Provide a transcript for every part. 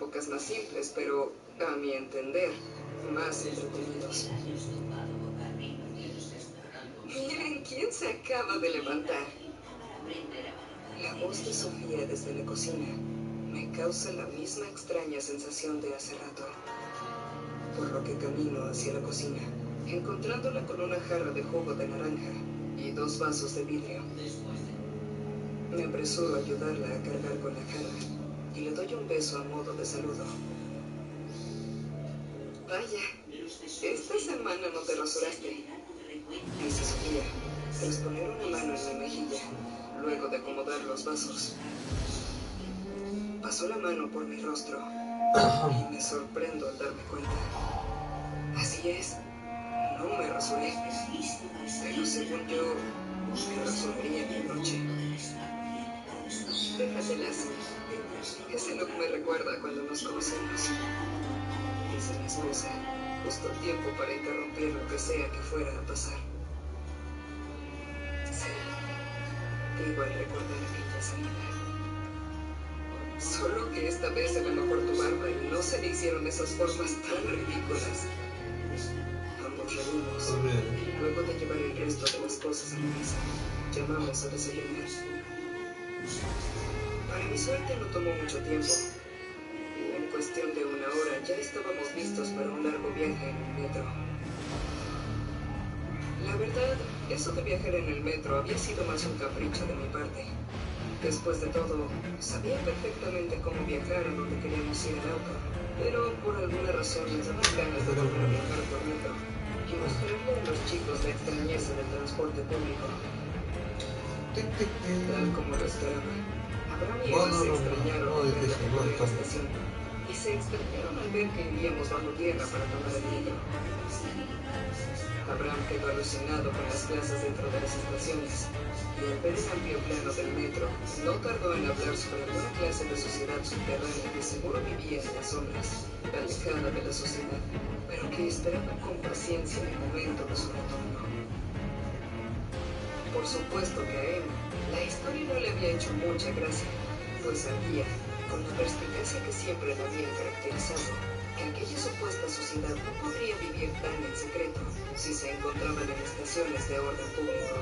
épocas más simples, pero, a mi entender, más entretenidos. Miren quién se acaba de levantar. La voz de Sofía desde la cocina me causa la misma extraña sensación de hace rato, por lo que camino hacia la cocina, encontrándola con una jarra de jugo de naranja y 2 vasos de vidrio. Me apresuro a ayudarla a cargar con la jarra y le doy un beso a modo de saludo. Vaya, esta semana no te rasuraste, dice Sofía, tras poner una mano en mi mejilla, luego de acomodar los vasos. Pasó la mano por mi rostro y me sorprendo al darme cuenta. Así es, no me rasuré, pero según yo, me rasuraría en la noche. Déjatelas. Ese look me recuerda a cuando nos conocimos, dice mi esposa, justo a tiempo para interrumpir lo que sea que fuera a pasar. Sí, digo al recordar aquella salida. Solo que esta vez se ve mejor tu barba y no se le hicieron esas formas tan ridículas. Ambos reímos. Luego de llevar el resto de las cosas a la mesa, llamamos a desayunar. Para mi suerte no tomó mucho tiempo. En cuestión de 1 hora ya estábamos listos para un largo viaje en el metro. La verdad, eso de viajar en el metro había sido más un capricho de mi parte. Después de todo, sabía perfectamente cómo viajar a donde queríamos ir en auto, pero por alguna razón me daban ganas de volver a viajar por metro y mostrarle a los chicos la extrañeza del transporte público. Tal como lo esperaba, Abraham y Eva se extrañaron al ver la figura en la estación y se extrañaron al ver que iríamos bajo tierra para tomar el metro. Abraham quedó alucinado con las plazas dentro de las estaciones y al ver el amplio plano del metro, no tardó en hablar sobre alguna clase de sociedad subterránea que seguro vivía en las sombras, alejada de la sociedad, pero que esperaba con paciencia el momento de su retorno. Por supuesto que a Emma la historia no le había hecho mucha gracia, pues sabía, con la perspicacia que siempre la había caracterizado, que aquella supuesta sociedad no podría vivir tan en secreto si se encontraban en estaciones de orden público.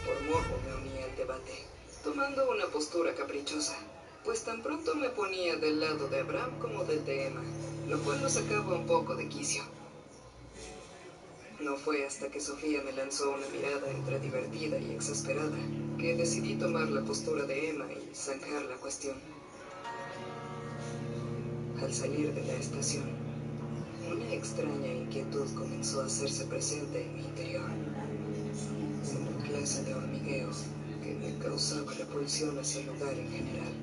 Por morbo me unía al debate, tomando una postura caprichosa, pues tan pronto me ponía del lado de Abraham como del de Emma, lo cual nos sacaba un poco de quicio. No fue hasta que Sofía me lanzó una mirada entre divertida y exasperada que decidí tomar la postura de Emma y zanjar la cuestión. Al salir de la estación, una extraña inquietud comenzó a hacerse presente en mi interior. Una clase de hormigueo que me causaba repulsión hacia el lugar en general,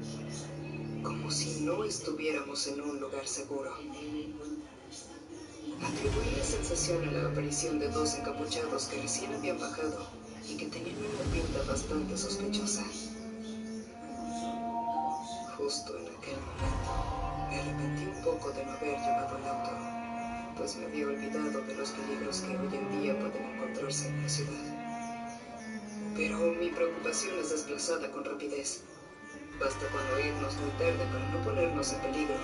como si no estuviéramos en un lugar seguro. Atribuí la sensación a la aparición de 2 encapuchados que recién habían bajado y que tenían una pinta bastante sospechosa. Justo en aquel momento, me arrepentí un poco de no haber llevado el auto, pues me había olvidado de los peligros que hoy en día pueden encontrarse en la ciudad. Pero mi preocupación es desplazada con rapidez. Basta con oírnos muy tarde para no ponernos en peligro.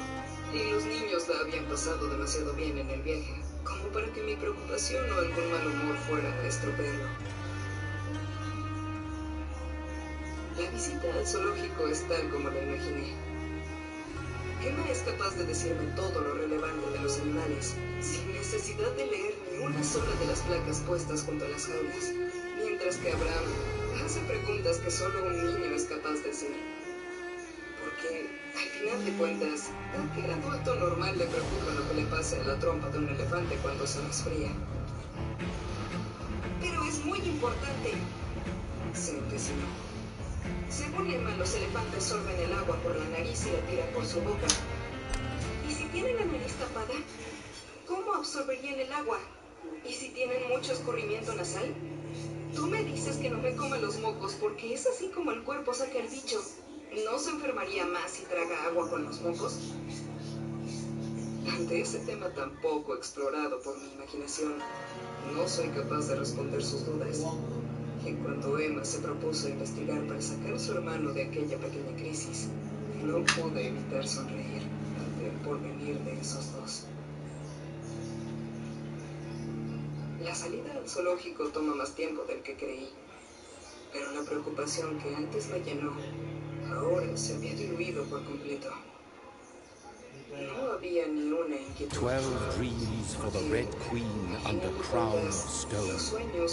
Y los niños la habían pasado demasiado bien en el viaje, como para que mi preocupación o algún mal humor fuera a estropearlo. La visita al zoológico es tal como la imaginé. Emma es capaz de decirme todo lo relevante de los animales, sin necesidad de leer ni una sola de las placas puestas junto a las jaulas, mientras que Abraham hace preguntas que solo un niño es capaz de hacer. Porque, al final de cuentas, a cualquier adulto normal le preocupa lo que le pase a la trompa de un elefante cuando se resfría. Pero es muy importante, se empecinó. Según Emma, los elefantes sorben el agua por la nariz y la tiran por su boca. ¿Y si tienen la nariz tapada? ¿Cómo absorberían el agua? ¿Y si tienen mucho escurrimiento nasal? Tú me dices que no me coma los mocos porque es así como el cuerpo saca el bicho. ¿No se enfermaría más si traga agua con los mocos? Ante ese tema tan poco explorado por mi imaginación, no soy capaz de responder sus dudas. Y cuando Emma se propuso investigar para sacar a su hermano de aquella pequeña crisis, No pude evitar sonreír ante el porvenir de esos dos. La salida al zoológico toma más tiempo del que creí, pero la preocupación que antes me llenó, ahora se había diluido por completo. No había ni una inquietud. 12 dreams for the Red Queen under crown of stone.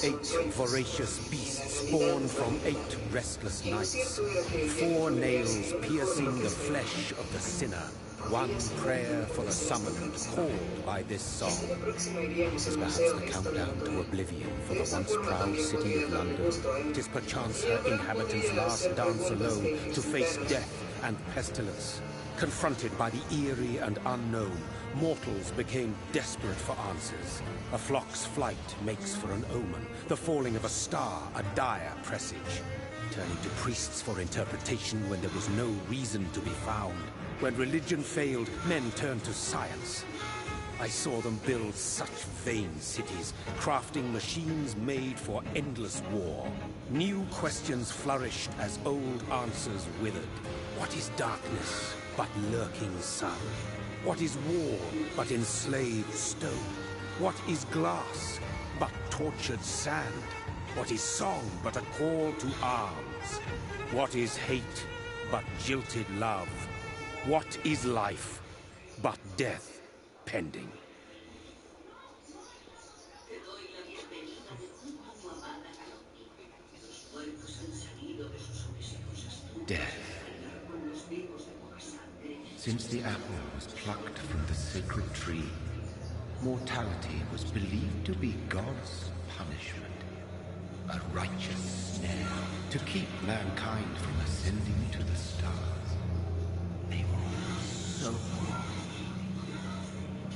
8 voracious beasts born from 8 restless nights. 4 nails piercing the flesh of the sinner. 1 prayer for the summoned, called by this song. It is perhaps the countdown to oblivion for the once proud city of London. It is perchance her inhabitants' last dance alone to face death and pestilence. Confronted by the eerie and unknown, mortals became desperate for answers. A flock's flight makes for an omen, the falling of a star a dire presage. Turning to priests for interpretation when there was no reason to be found. When religion failed, men turned to science. I saw them build such vain cities, crafting machines made for endless war. New questions flourished as old answers withered. What is darkness but lurking sun? What is war but enslaved stone? What is glass but tortured sand? What is song but a call to arms? What is hate but jilted love? What is life but death pending? Death. Since the apple was plucked from the sacred tree, mortality was believed to be God's punishment. A righteous snare to keep mankind from ascending to the stars. They were all so wrong.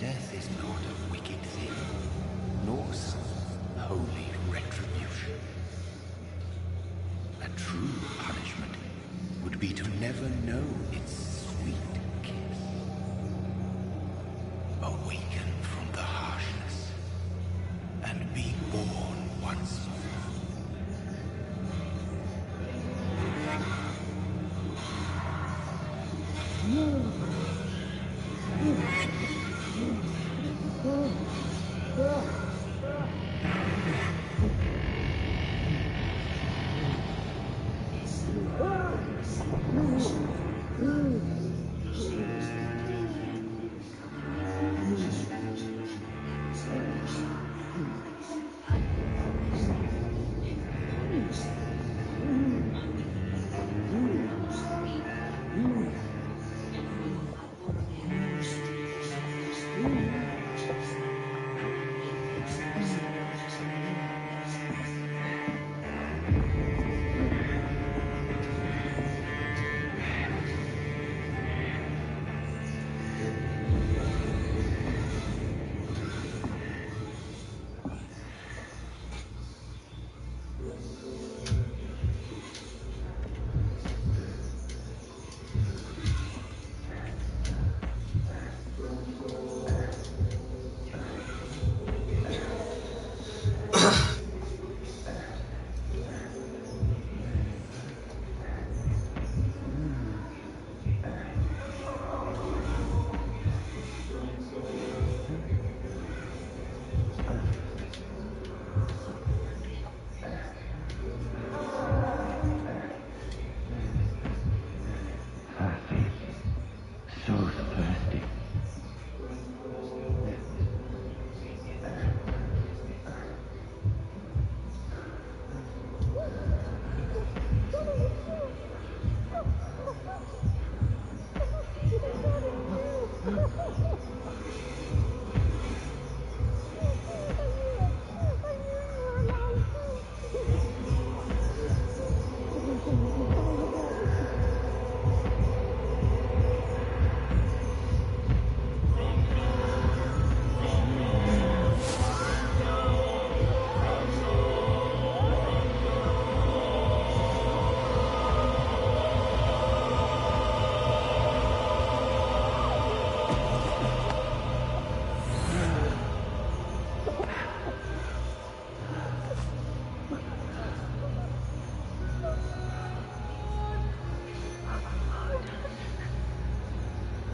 Death is not a wicked thing, nor some holy retribution. A true punishment would be to never know its sweet kiss. Awaken from the harshness and be born once more.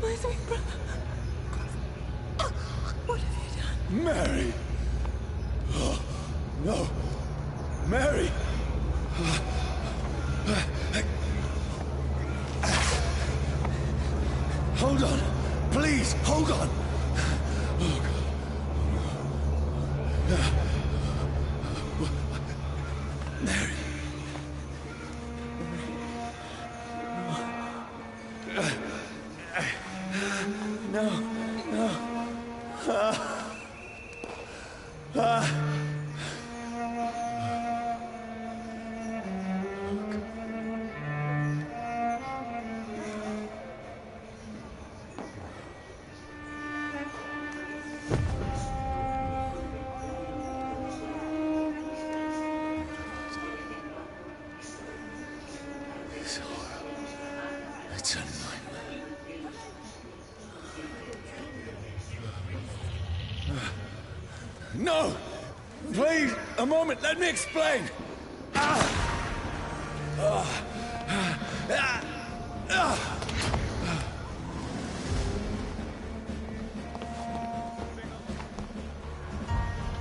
My sweet brother. What have you done? Mary! Oh, no! Mary! Hold on! Please, hold on! Oh, God. Mary. No, no. It's horrible. It's a nightmare. No! Please, a moment, let me explain!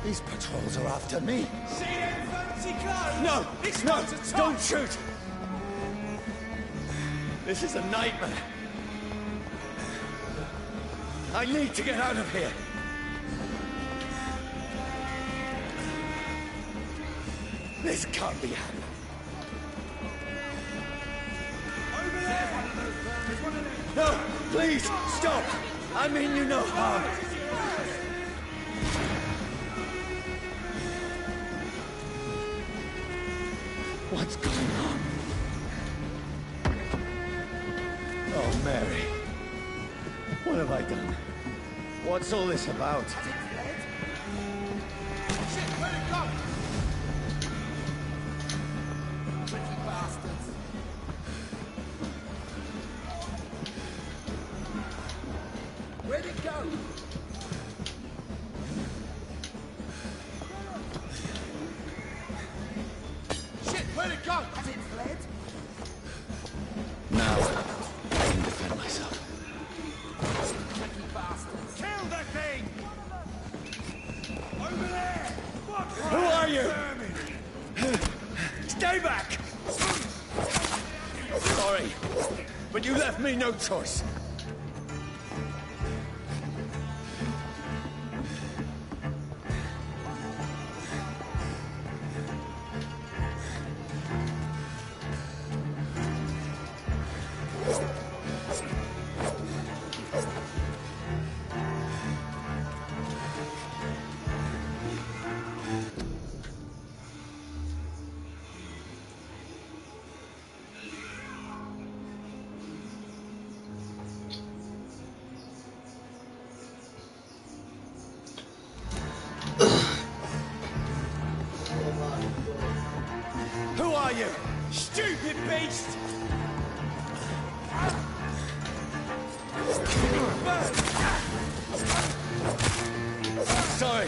These patrols are after me. See them fancy clothes? No! This No! one's a top. Don't shoot! This is a nightmare. I need to get out of here. This can't be happening. Over there! There's one of them. No! Please, stop! I mean you no harm. What's going on? Oh, Mary. What have I done? What's all this about? Shit, where'd it go? Tricky bastards. Where'd it go? Shit, where'd it go? Has it fled? Now, I can defend myself. Tricky bastards. Kill the thing! Over there! What? Who are you? Stay back! Sorry, but you left me no choice. Who are you? Stupid beast! Sorry.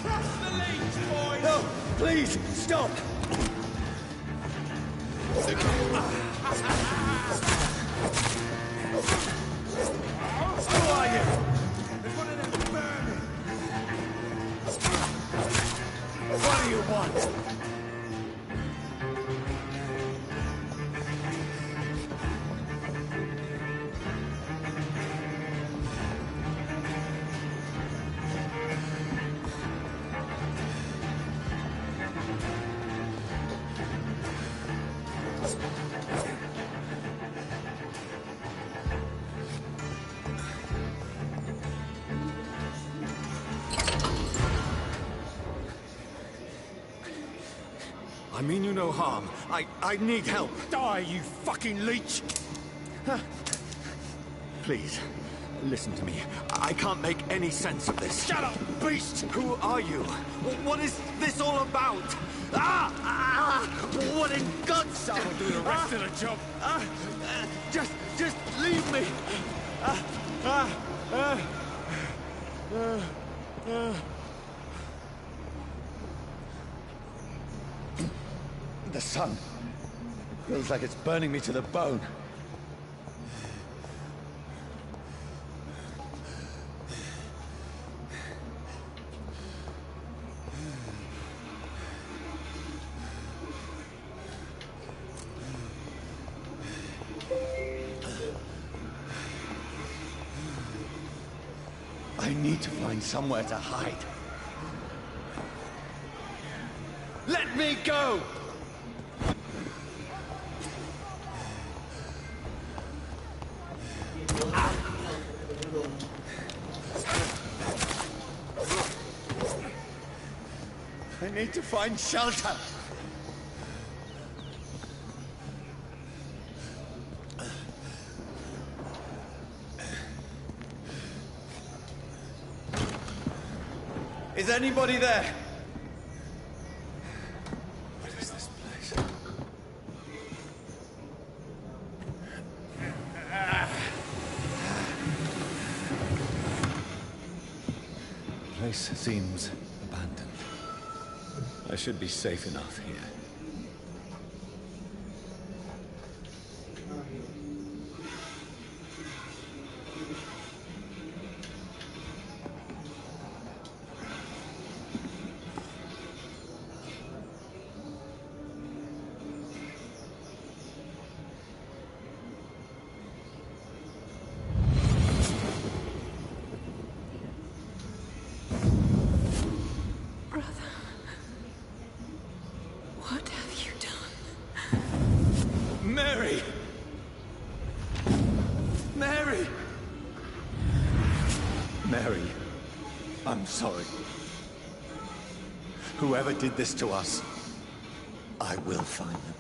Trust the leads, boys! No, please, stop! Who are you? There's one of them vermin! What do you want? I mean you no harm. I need help. Die, you fucking leech! Please, Listen to me. I can't make any sense of this. Shut up, beast! Who are you? What is this all about? What in God's name? I'll do the rest of the job. Just leave me. The sun feels like it's burning me to the bone. I need to find somewhere to hide. Let me go! I need to find shelter. Is anybody there? What is this place? The place seems abandoned. I should be safe enough here. What have you done? Mary! Mary! Mary, I'm sorry. Whoever did this to us, I will find them.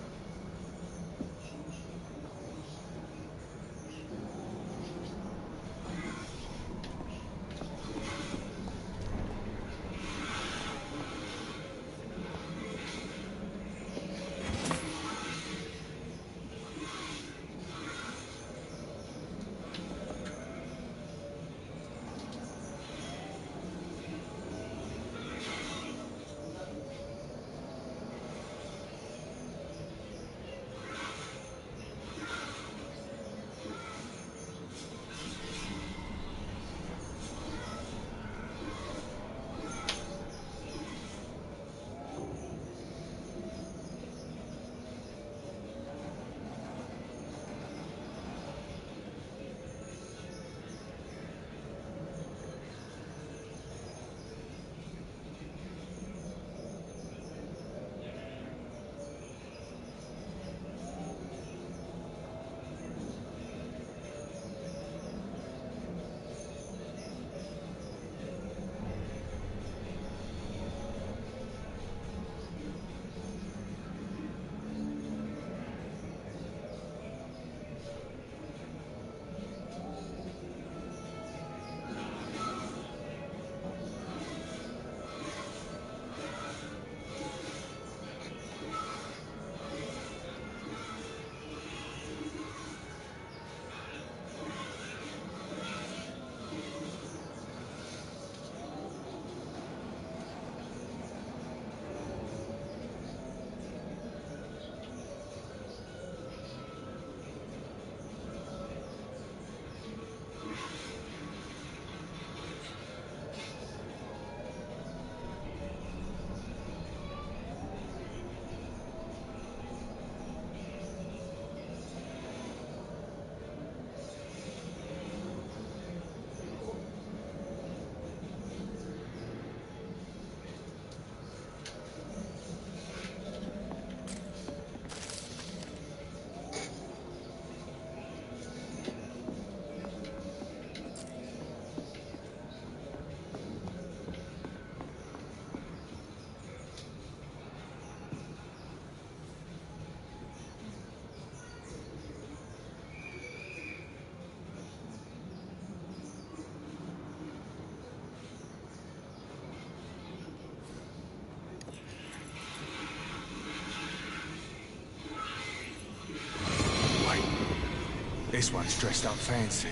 This one's dressed up fancy.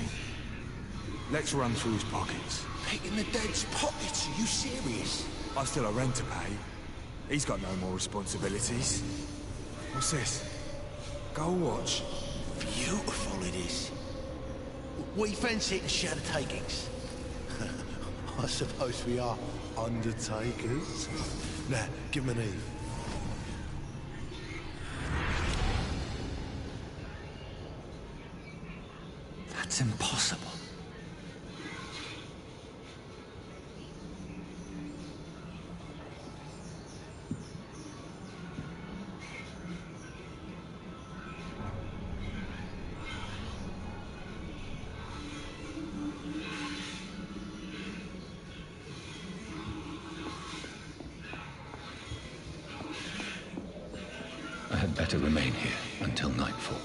Let's run through his pockets. Picking the dead's pockets? Are you serious? I've still a rent to pay. He's got no more responsibilities. What's this? Gold watch. Beautiful it is. We fancy it and share the takings. I suppose we are undertakers. Now, give him an Eve. That's impossible. I had better remain here until nightfall.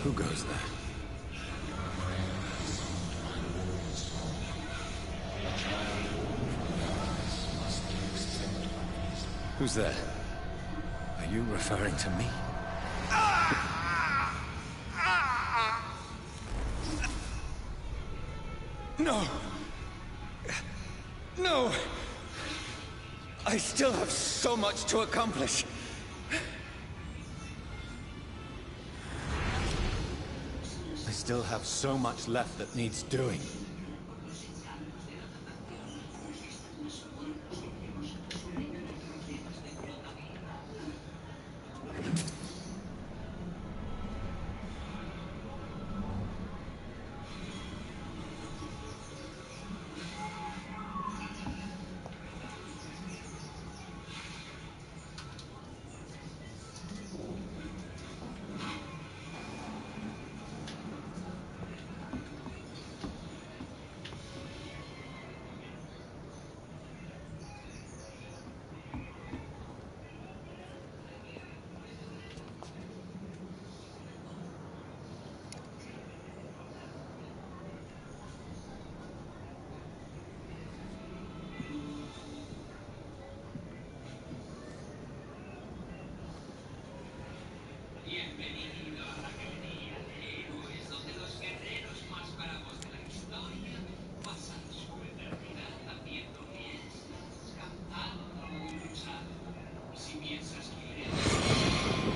Who goes there? Who's there? Are you referring to me? No! No! I still have so much to accomplish. I still have so much left that needs doing.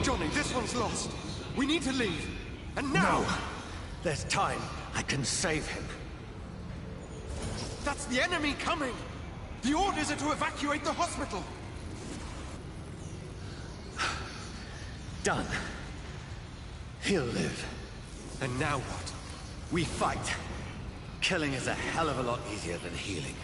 Johnny, this one's lost. We need to leave. And now! No! There's time. I can save him. That's the enemy coming! The orders are to evacuate the hospital! Done. He'll live. And now what? We fight. Killing is a hell of a lot easier than healing.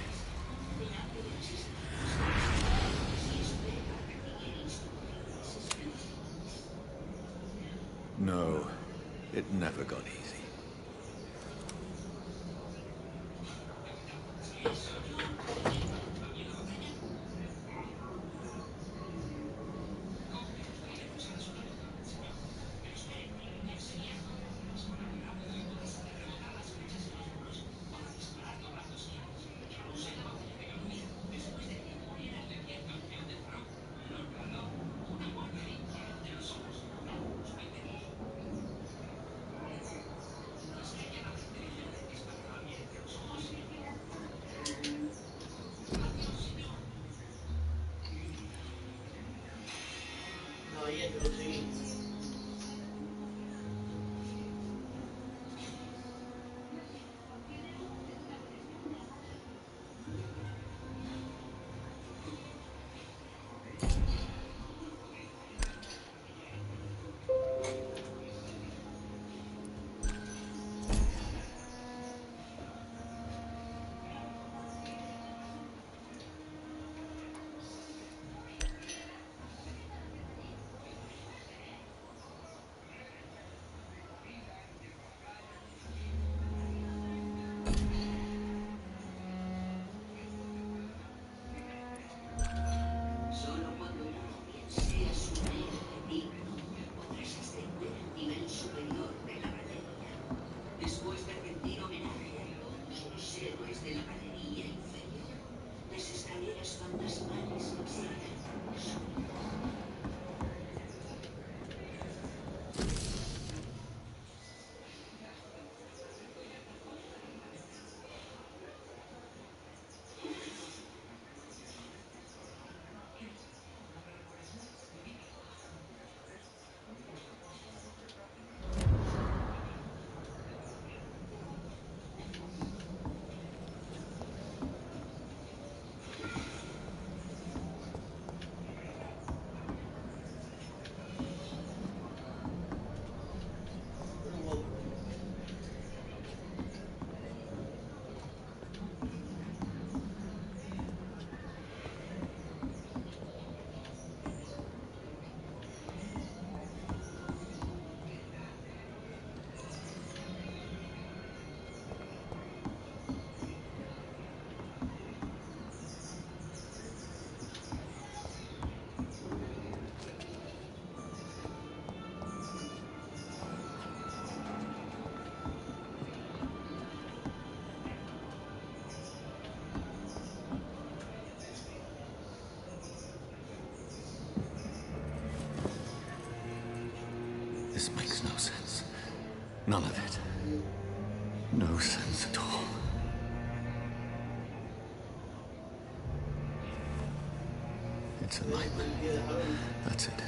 No, it never got easy. None of it. No sense at all. It's a nightmare. That's it.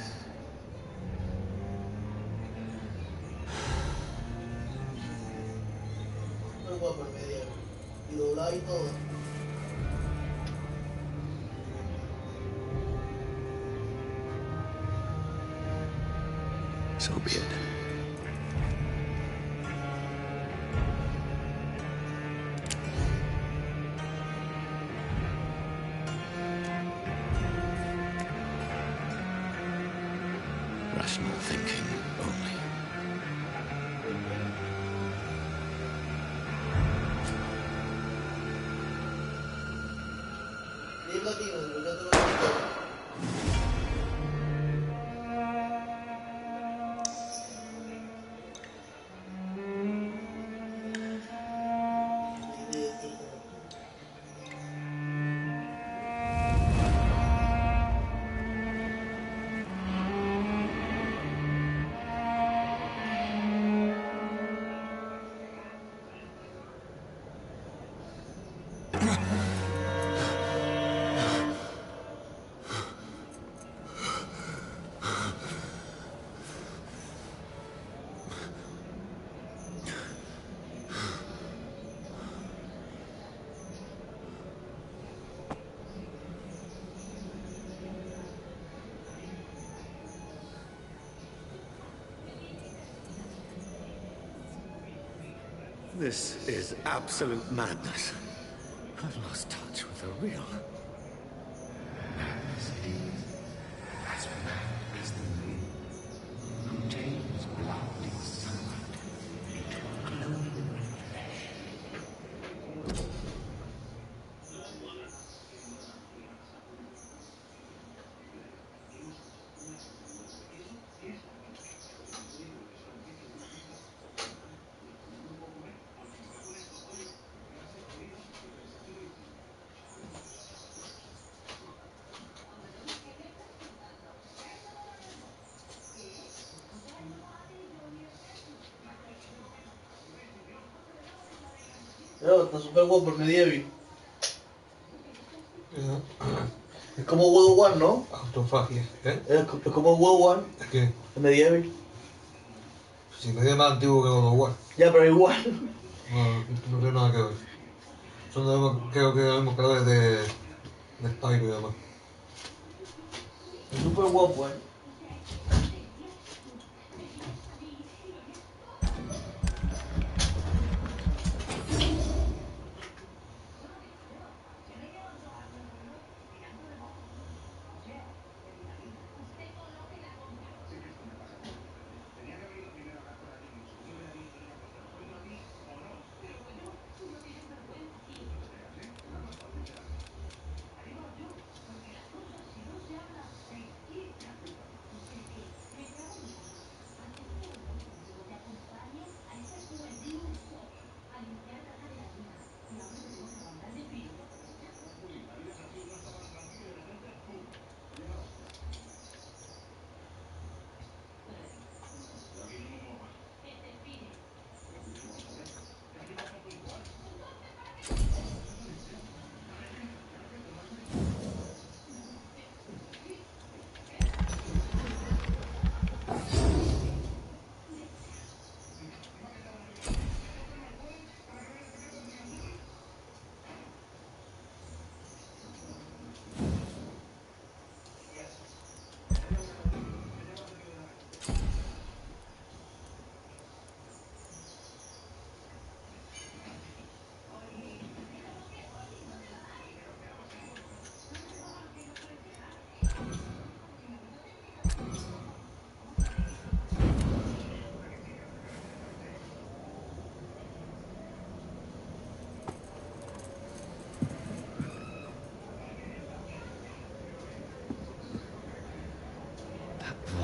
So be it. Rational thinking only. This is absolute madness. I've lost touch with the real. Madness it is. As mad as the moon. Who takes blood in sunlight into a glowing flesh. Pero está súper guapo el medieval. Es como World War, ¿no? Autofagia. ¿Eh? Es como World War. ¿Qué? El medieval. Si me es más antiguo que God of War. Ya, pero igual. No tiene nada que ver. Creo que debemos crear de Spyro y demás. Es súper guapo,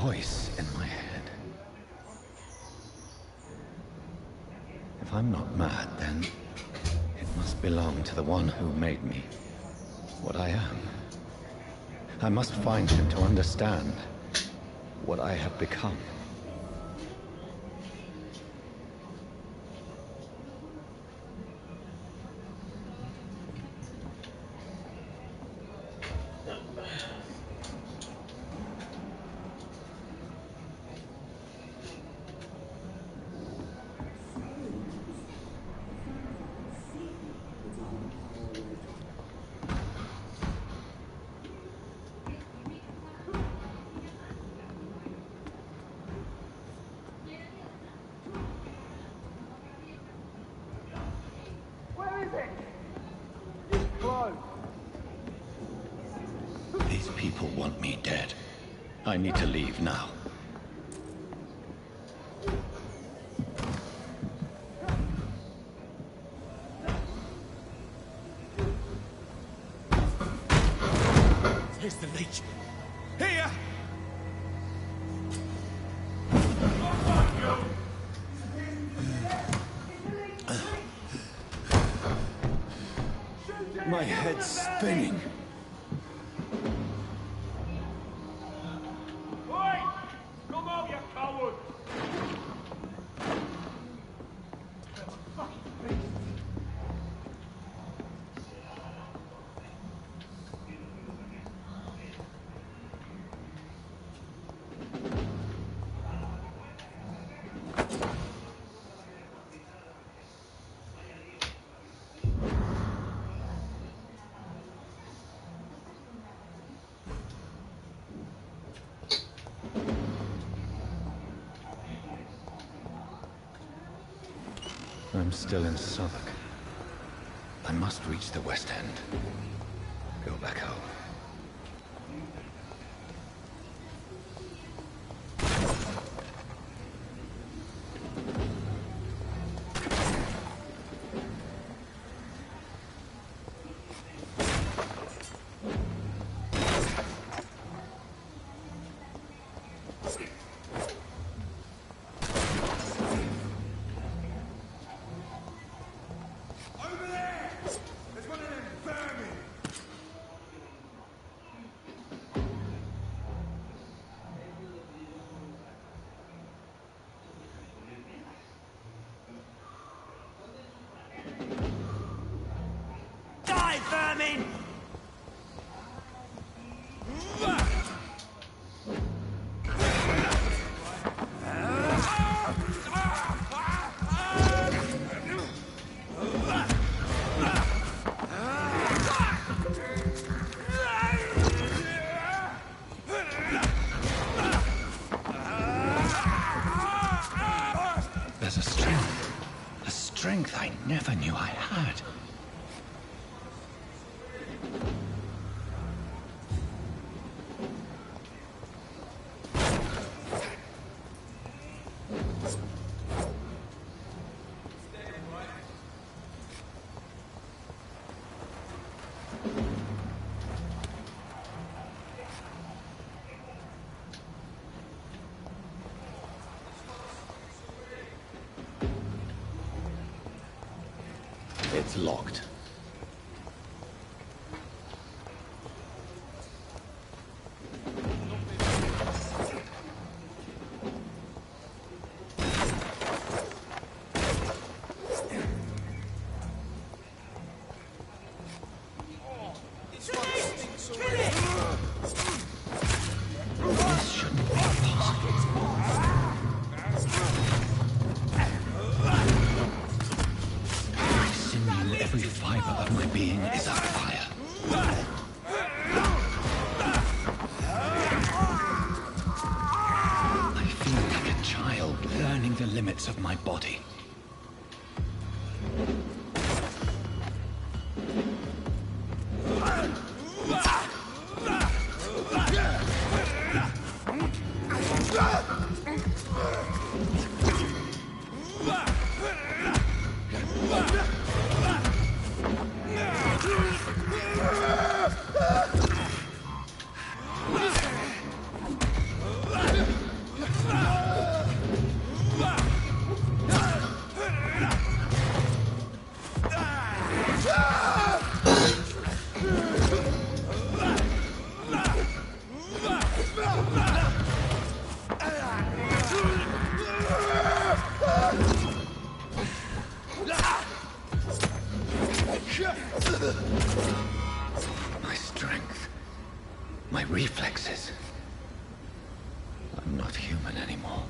Voice in my head. If I'm not mad, then it must belong to the one who made me what I am. I must find him to understand what I have become. I need to leave now. Here's the leech. Here! My head's spinning. Come out, you coward! I'm still in Southwark. I must reach the West End. Go back home. There's a strength I never knew I had. It's locked. This shouldn't be possible. Every fiber of my being is on fire. I feel like a child learning the limits of my body. My strength, my reflexes. I'm not human anymore.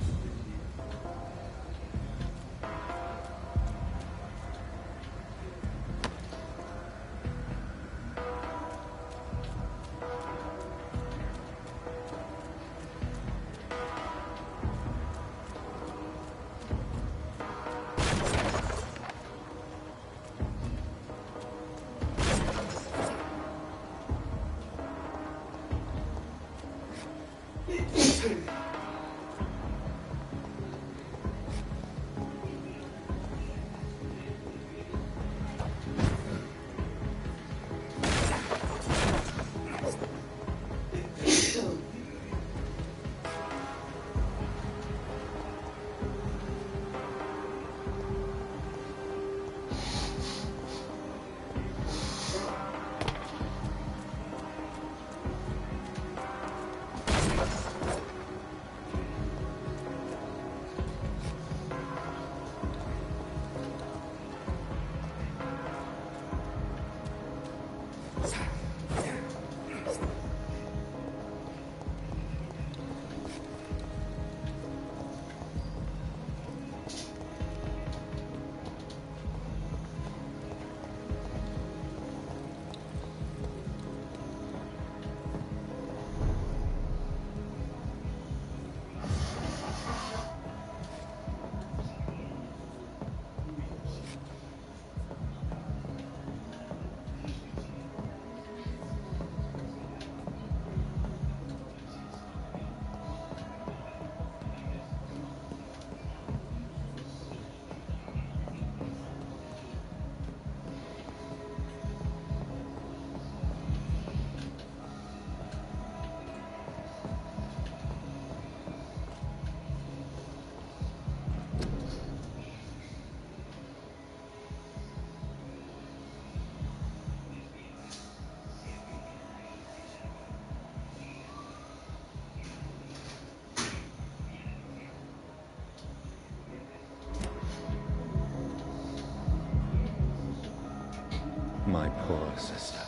My poor sister.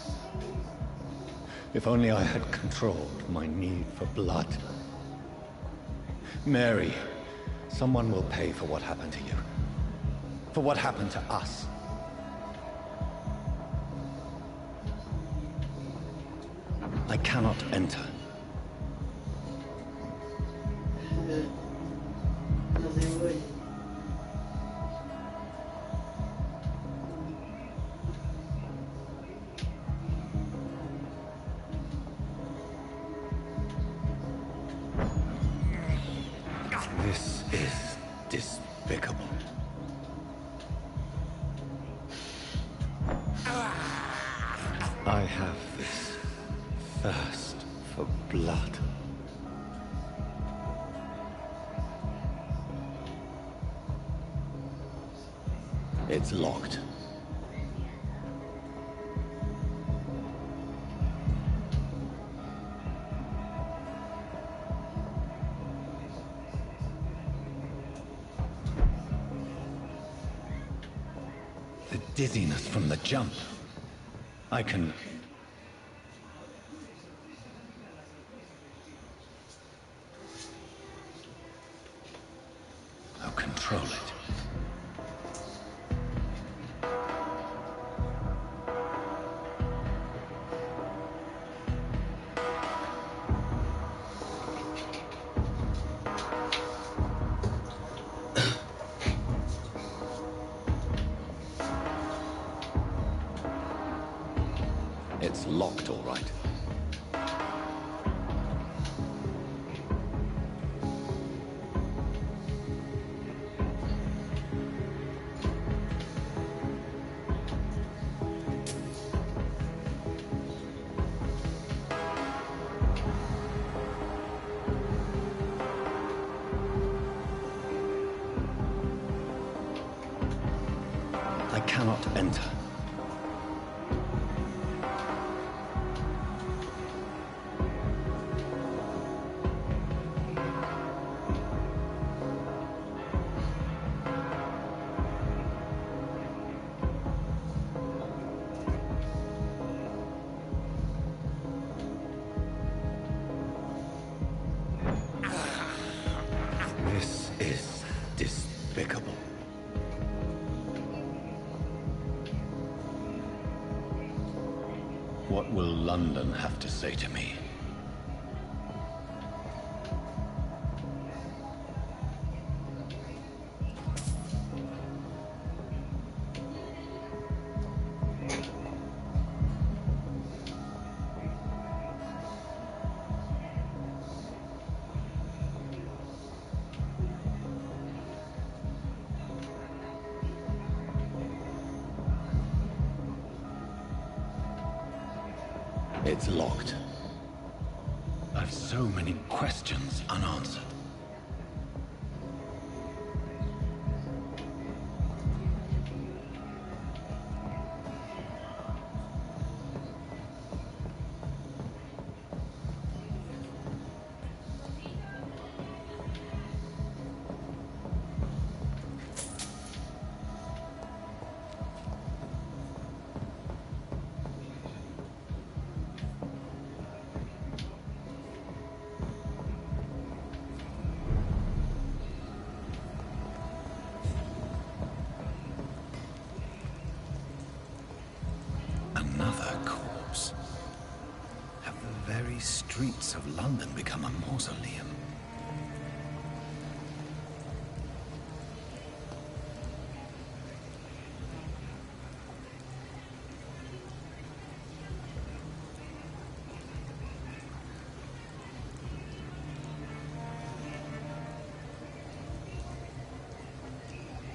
If only I had controlled my need for blood. Mary, someone will pay for what happened to you. For what happened to us. I cannot enter. This is despicable. I have this thirst for blood. It's locked. The dizziness from the jump. I can... I'll control it. It's locked, all right. I cannot enter. This is despicable. What will London have to say to me? It's locked. I've so many questions unanswered. Another corpse. Have the very streets of London become a mausoleum?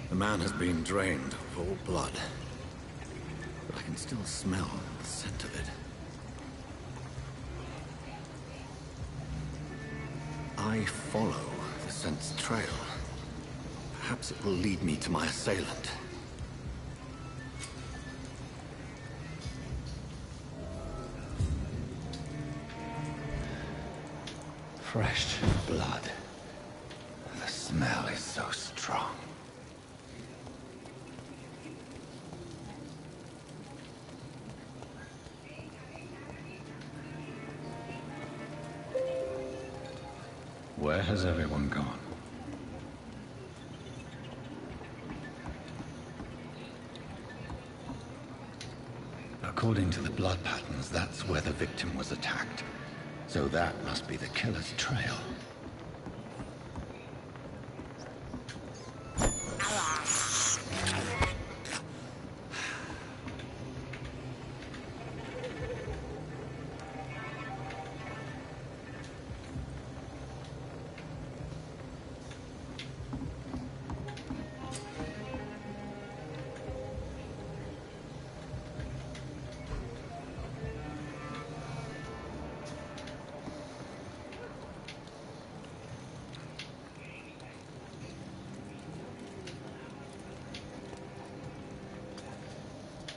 The man has been drained of all blood. I can still smell the scent of it. I follow the scent's trail. Perhaps it will lead me to my assailant. Fresh blood. The smell is so strong. Where has everyone gone? According to the blood patterns, that's where the victim was attacked. So that must be the killer's trail.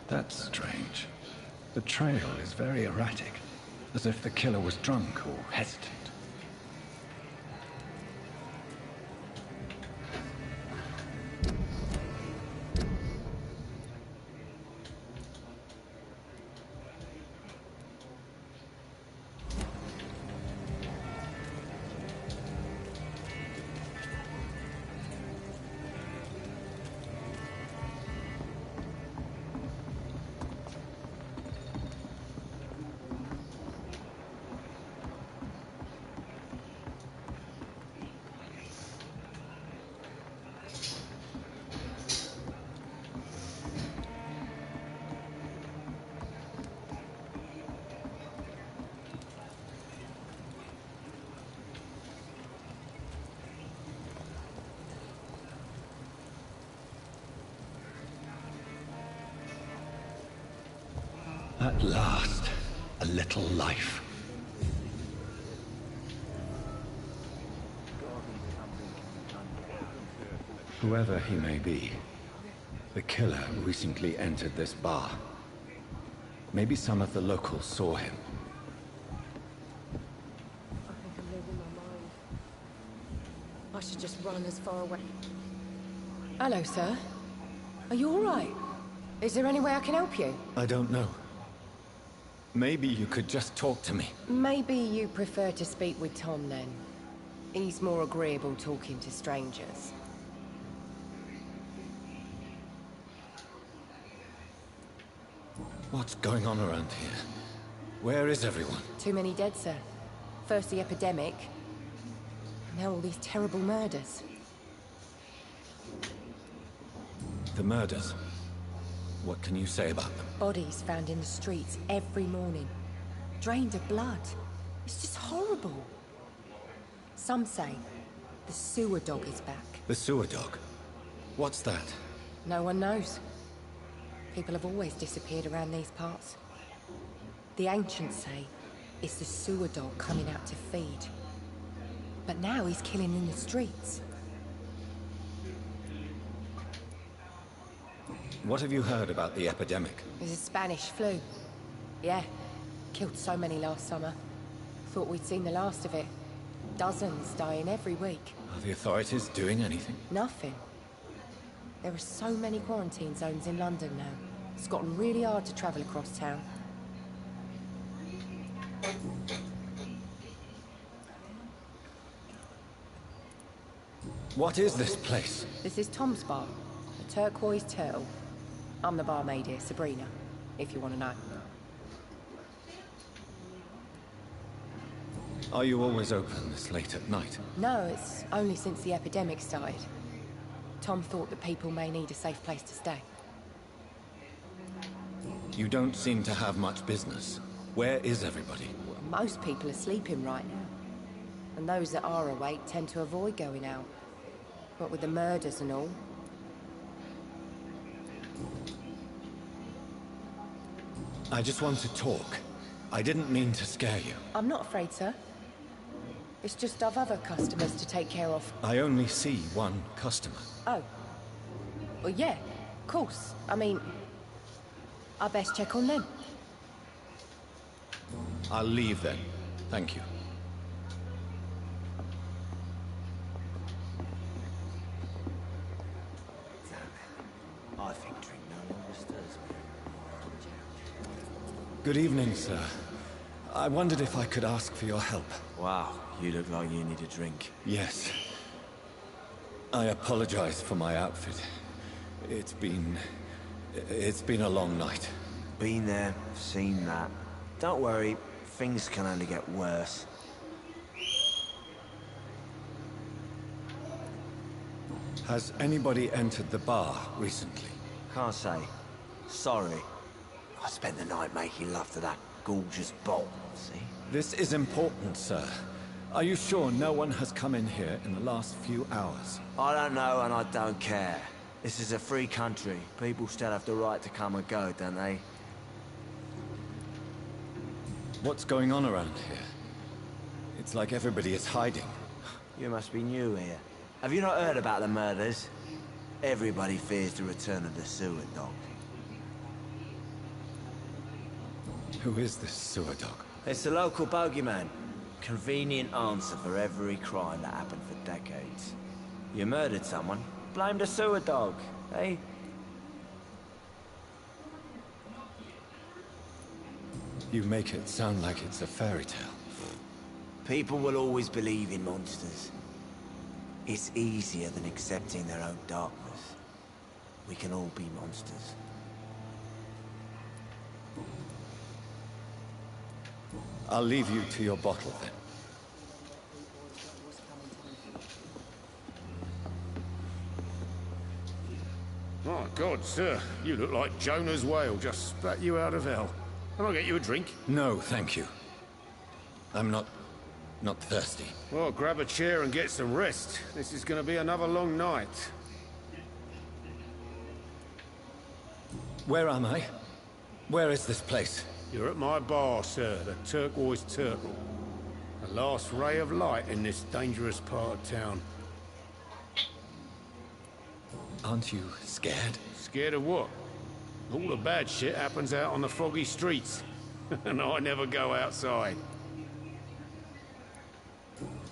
That's strange. The trail is very erratic, as if the killer was drunk or hesitant. At last, a little life. Whoever he may be, the killer recently entered this bar. Maybe some of the locals saw him. I think I'm losing my mind. I should just run as far away. Hello, sir. Are you all right? Is there any way I can help you? I don't know. Maybe you could just talk to me. Maybe you prefer to speak with Tom, then. He's more agreeable talking to strangers. What's going on around here? Where is everyone? Too many dead, sir. First the epidemic, now all these terrible murders. The murders? What can you say about them? Bodies found in the streets every morning. Drained of blood. It's just horrible. Some say the sewer dog is back. The sewer dog? What's that? No one knows. People have always disappeared around these parts. The ancients say it's the sewer dog coming out to feed. But now he's killing in the streets. What have you heard about the epidemic? It's a Spanish flu. Yeah, killed so many last summer. Thought we'd seen the last of it. Dozens dying every week. Are the authorities doing anything? Nothing. There are so many quarantine zones in London now. It's gotten really hard to travel across town. What is this place? This is Tom's bar, the Turquoise Turtle. I'm the barmaid here, Sabrina, if you want to know. Are you always open this late at night? No, it's only since the epidemic started. Tom thought that people may need a safe place to stay. You don't seem to have much business. Where is everybody? Well, most people are sleeping right now. And those that are awake tend to avoid going out. What with the murders and all. I just want to talk. I didn't mean to scare you. I'm not afraid, sir. It's just I've other customers to take care of. I only see one customer. Oh. Well, yeah, of course. I mean, I best check on them. I'll leave then. Thank you. I think drink no longer stirs me. Good evening, sir. I wondered if I could ask for your help. Wow, you look like you need a drink. Yes. I apologize for my outfit. It's been a long night. Been there, seen that. Don't worry, things can only get worse. Has anybody entered the bar recently? Can't say. Sorry. I spent the night making love to that gorgeous bot, see? This is important, sir. Are you sure no one has come in here in the last few hours? I don't know and I don't care. This is a free country. People still have the right to come and go, don't they? What's going on around here? It's like everybody is hiding. You must be new here. Have you not heard about the murders? Everybody fears the return of the sewer dog. Who is this sewer dog? It's the local bogeyman. Convenient answer for every crime that happened for decades. You murdered someone, blame the sewer dog, eh? You make it sound like it's a fairy tale. People will always believe in monsters. It's easier than accepting their own darkness. We can all be monsters. I'll leave you to your bottle, then. My God, sir, you look like Jonah's whale just spat you out of hell. Can I get you a drink? No, thank you. I'm not thirsty. Well, grab a chair and get some rest. This is going to be another long night. Where am I? Where is this place? You're at my bar, sir, the Turquoise Turtle. The last ray of light in this dangerous part of town. Aren't you scared? Scared of what? All the bad shit happens out on the foggy streets. And I never go outside.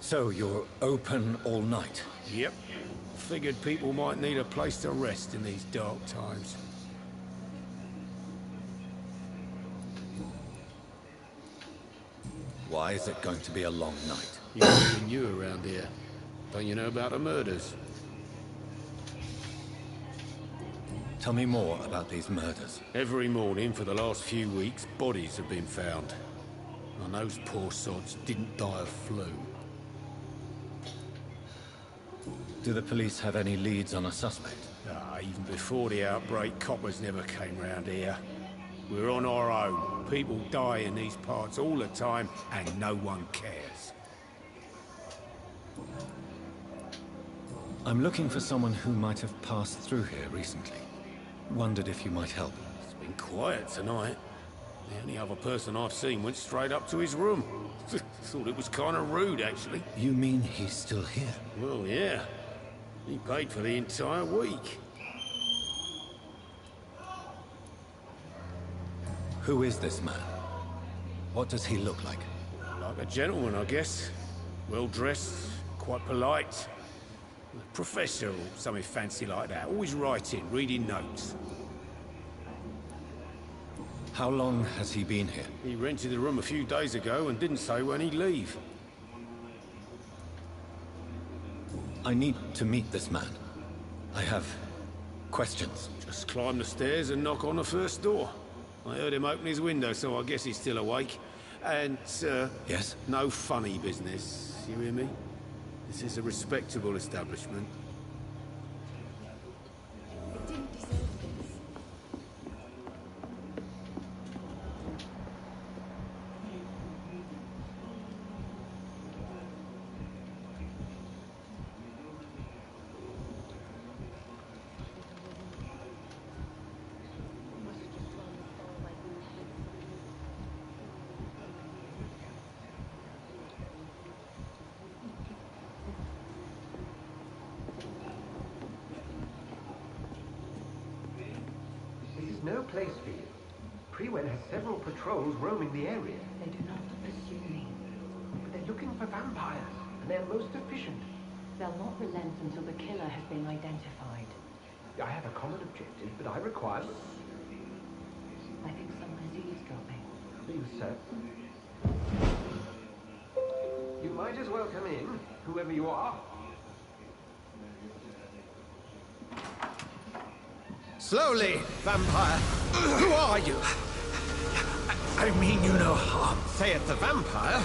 So you're open all night? Yep. Figured people might need a place to rest in these dark times. Why is it going to be a long night? You're pretty new around here. Don't you know about the murders? Tell me more about these murders. Every morning for the last few weeks, bodies have been found. And those poor sods didn't die of flu. Do the police have any leads on a suspect? Even before the outbreak, coppers never came round here. We're on our own. People die in these parts all the time, and no one cares. I'm looking for someone who might have passed through here recently. Wondered if you might help. It's been quiet tonight. The only other person I've seen went straight up to his room. Thought it was kind of rude, actually. You mean he's still here? Well, yeah. He paid for the entire week. Who is this man? What does he look like? Like a gentleman, I guess. Well-dressed, quite polite. A professor or something fancy like that. Always writing, reading notes. How long has he been here? He rented the room a few days ago and didn't say when he'd leave. I need to meet this man. I have questions. Just climb the stairs and knock on the first door. I heard him open his window, so I guess he's still awake. And, Yes? no funny business, you hear me? This is a respectable establishment. No place for you. Priwen has several patrols roaming the area. They do not pursue me. But they're looking for vampires, and they're most efficient. They'll not relent until the killer has been identified. I have a common objective, but I require... I think someone is eavesdropping. Are you certain? You might as well come in, whoever you are. Slowly, vampire. Who are you? I mean you no harm, saith the vampire.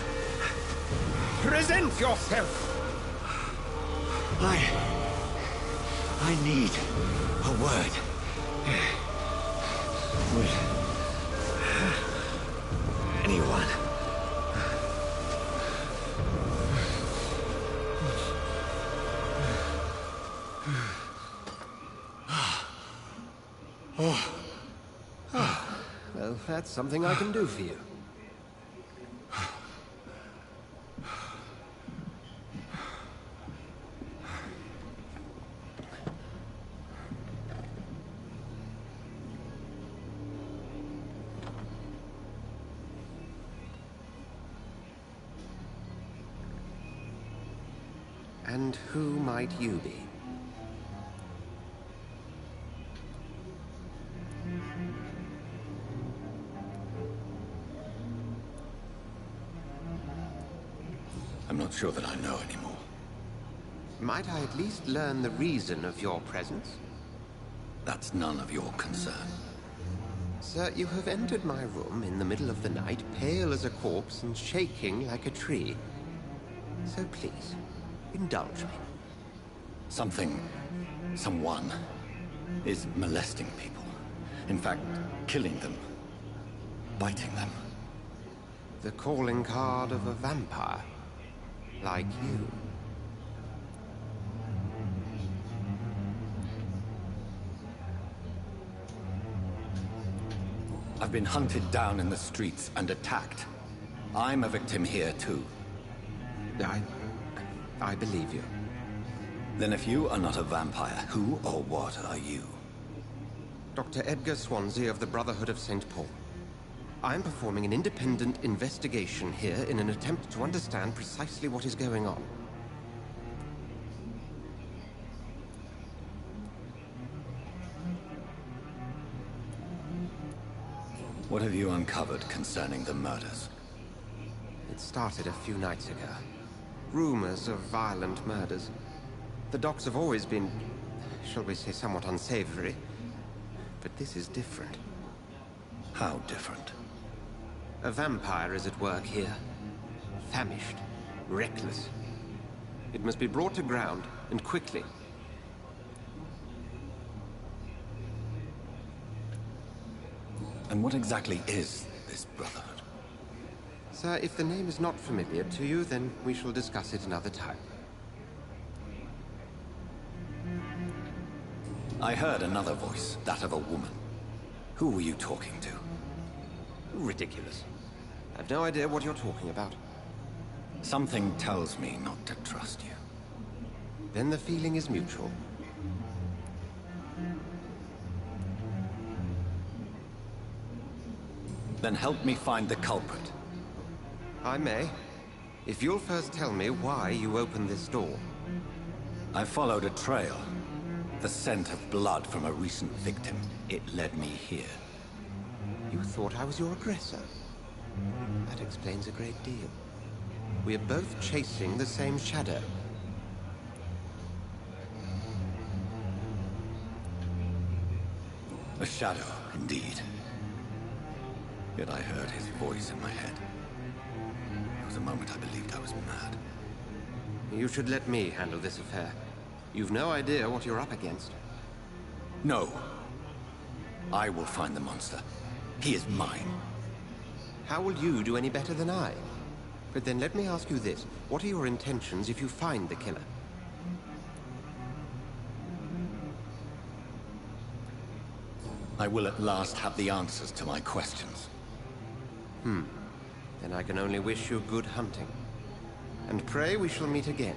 Present yourself. I need a word. Would anyone? Well, that's something I can do for you. And who might you be? I'm not sure that I know anymore. Might I at least learn the reason of your presence? That's none of your concern. Sir, you have entered my room in the middle of the night, pale as a corpse and shaking like a tree. So please, indulge me. Someone is molesting people. In fact, killing them. Biting them. The calling card of a vampire. Like you. I've been hunted down in the streets and attacked. I'm a victim here, too. I believe you. Then if you are not a vampire, who or what are you? Dr. Edgar Swansea of the Brotherhood of St. Paul. I'm performing an independent investigation here in an attempt to understand precisely what is going on. What have you uncovered concerning the murders? It started a few nights ago. Rumors of violent murders. The docks have always been, shall we say, somewhat unsavory. But this is different. How different? A vampire is at work here. Famished. Reckless. It must be brought to ground, and quickly. And what exactly is this Brotherhood? Sir, if the name is not familiar to you, then we shall discuss it another time. I heard another voice, that of a woman. Who were you talking to? Ridiculous. I've no idea what you're talking about. Something tells me not to trust you. Then the feeling is mutual. Then help me find the culprit. I may. If you'll first tell me why you opened this door. I followed a trail. The scent of blood from a recent victim. It led me here. You thought I was your aggressor? That explains a great deal. We're both chasing the same shadow. A shadow, indeed. Yet I heard his voice in my head. There was a moment I believed I was mad. You should let me handle this affair. You've no idea what you're up against. No. I will find the monster. He is mine. How will you do any better than I? But then let me ask you this. What are your intentions if you find the killer? I will at last have the answers to my questions. Then I can only wish you good hunting. And pray we shall meet again.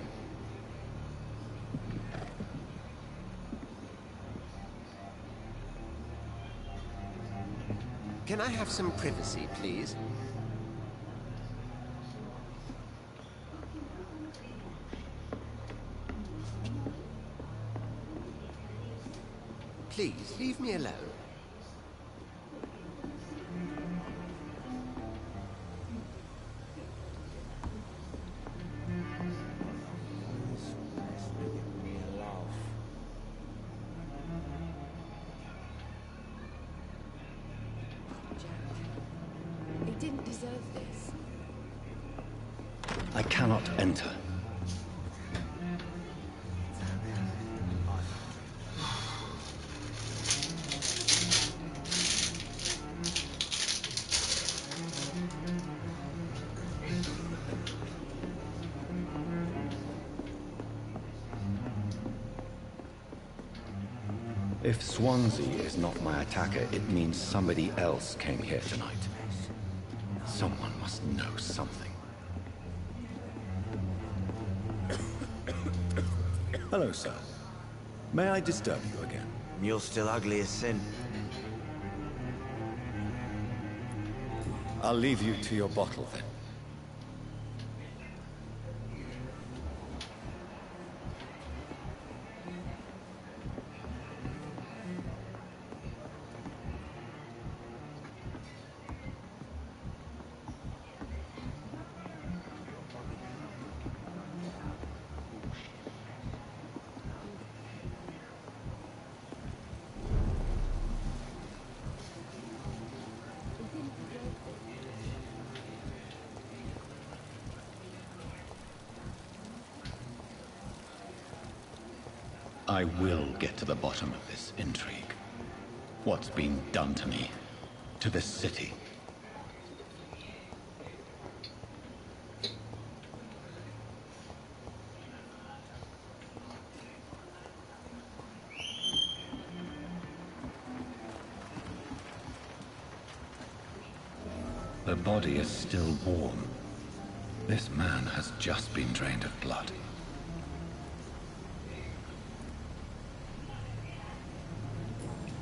Can I have some privacy, please? Please, leave me alone. He didn't deserve this. I cannot enter. If Swansea is not my attacker, it means somebody else came here tonight. Someone must know something. Hello, sir. May I disturb you again? You're still ugly as sin. I'll leave you to your bottle, then. I will get to the bottom of this intrigue. What's been done to me, to this city. The body is still warm. This man has just been drained of blood.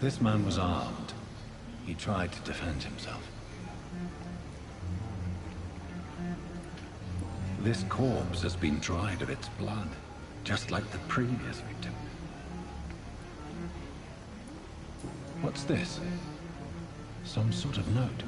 This man was armed. He tried to defend himself. This corpse has been dried of its blood, just like the previous victim. What's this? Some sort of note.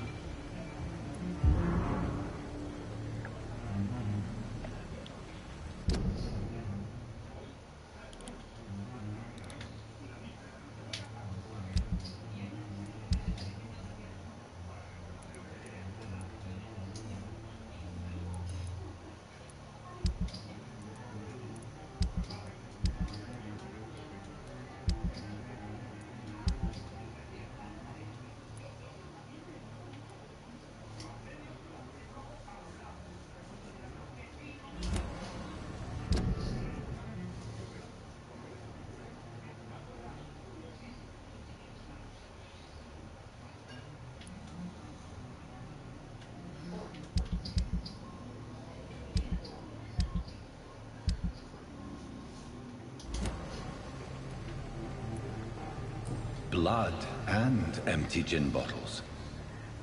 blood and empty gin bottles.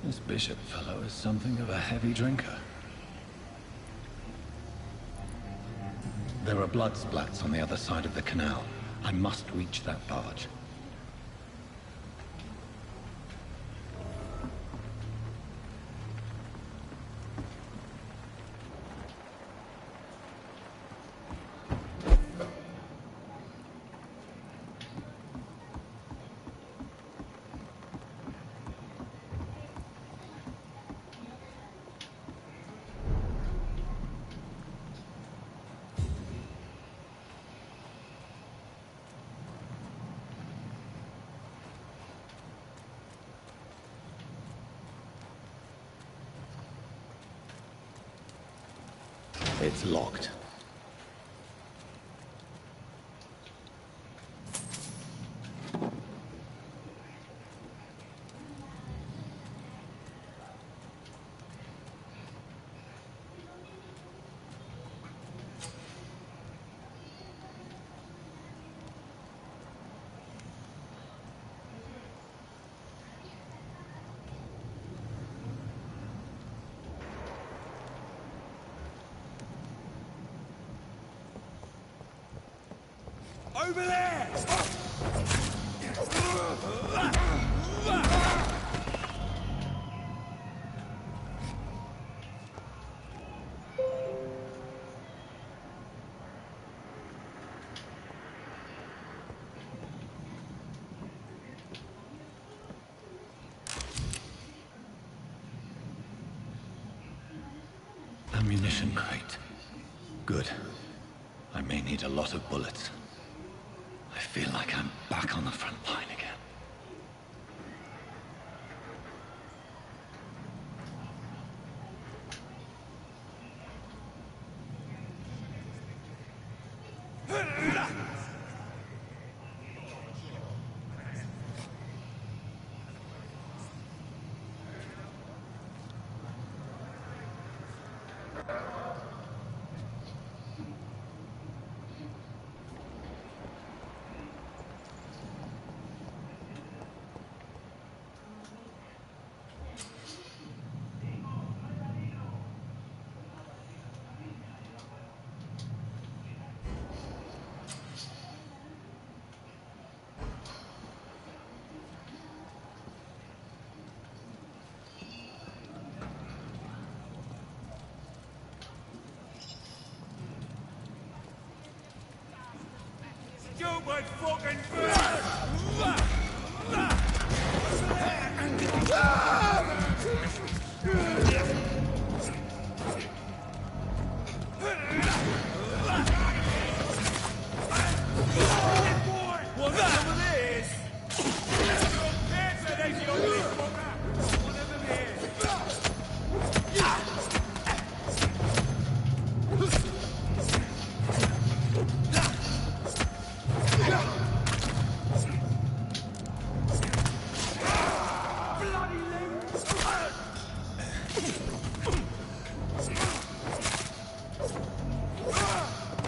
This bishop fellow is something of a heavy drinker. There are blood splats on the other side of the canal. I must reach that barge. It's locked. Over there! Ammunition crate. Good. I may need a lot of bullets. I feel like I'm back on the front line again. Stupid fucking What's some of this? Answer this, you ugly fucker! One of them here.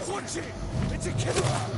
Watch it! It's a killer!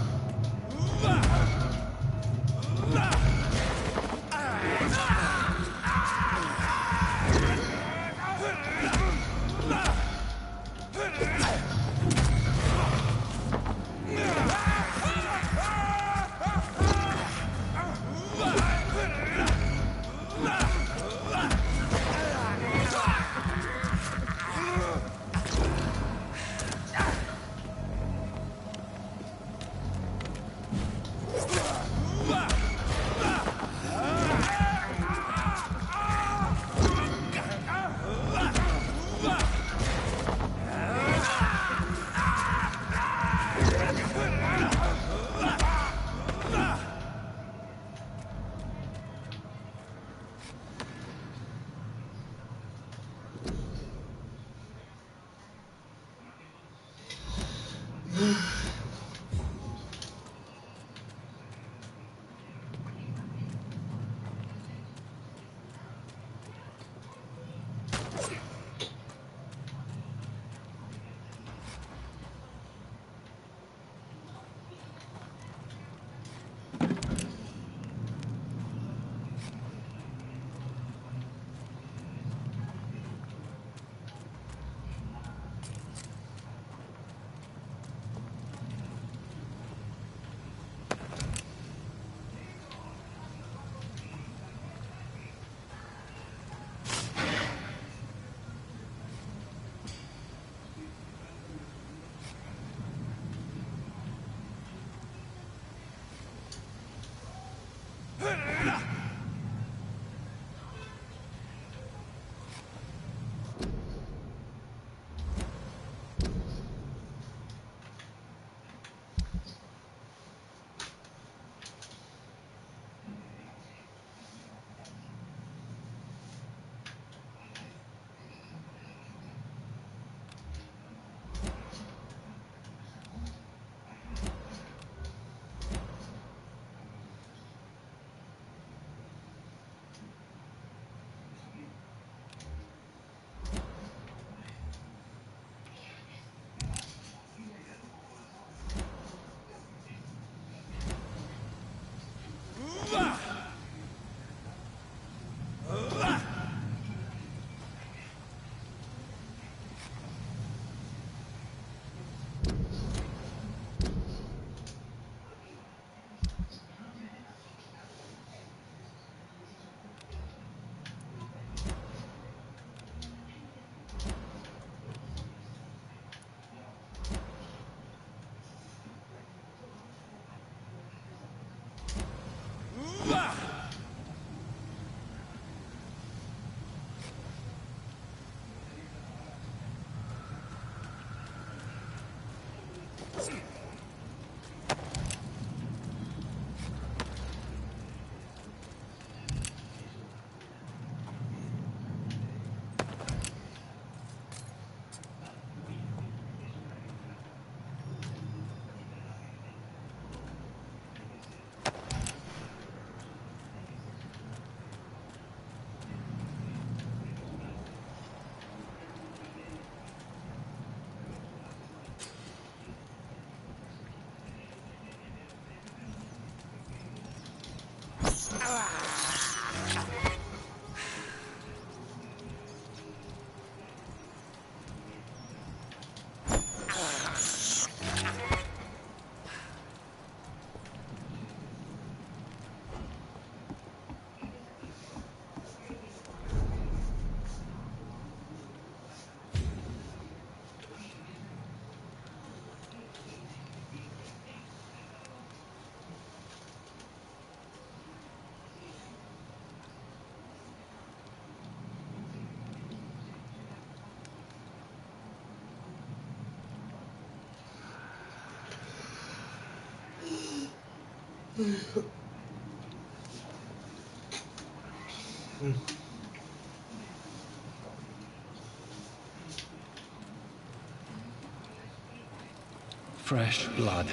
Fresh blood.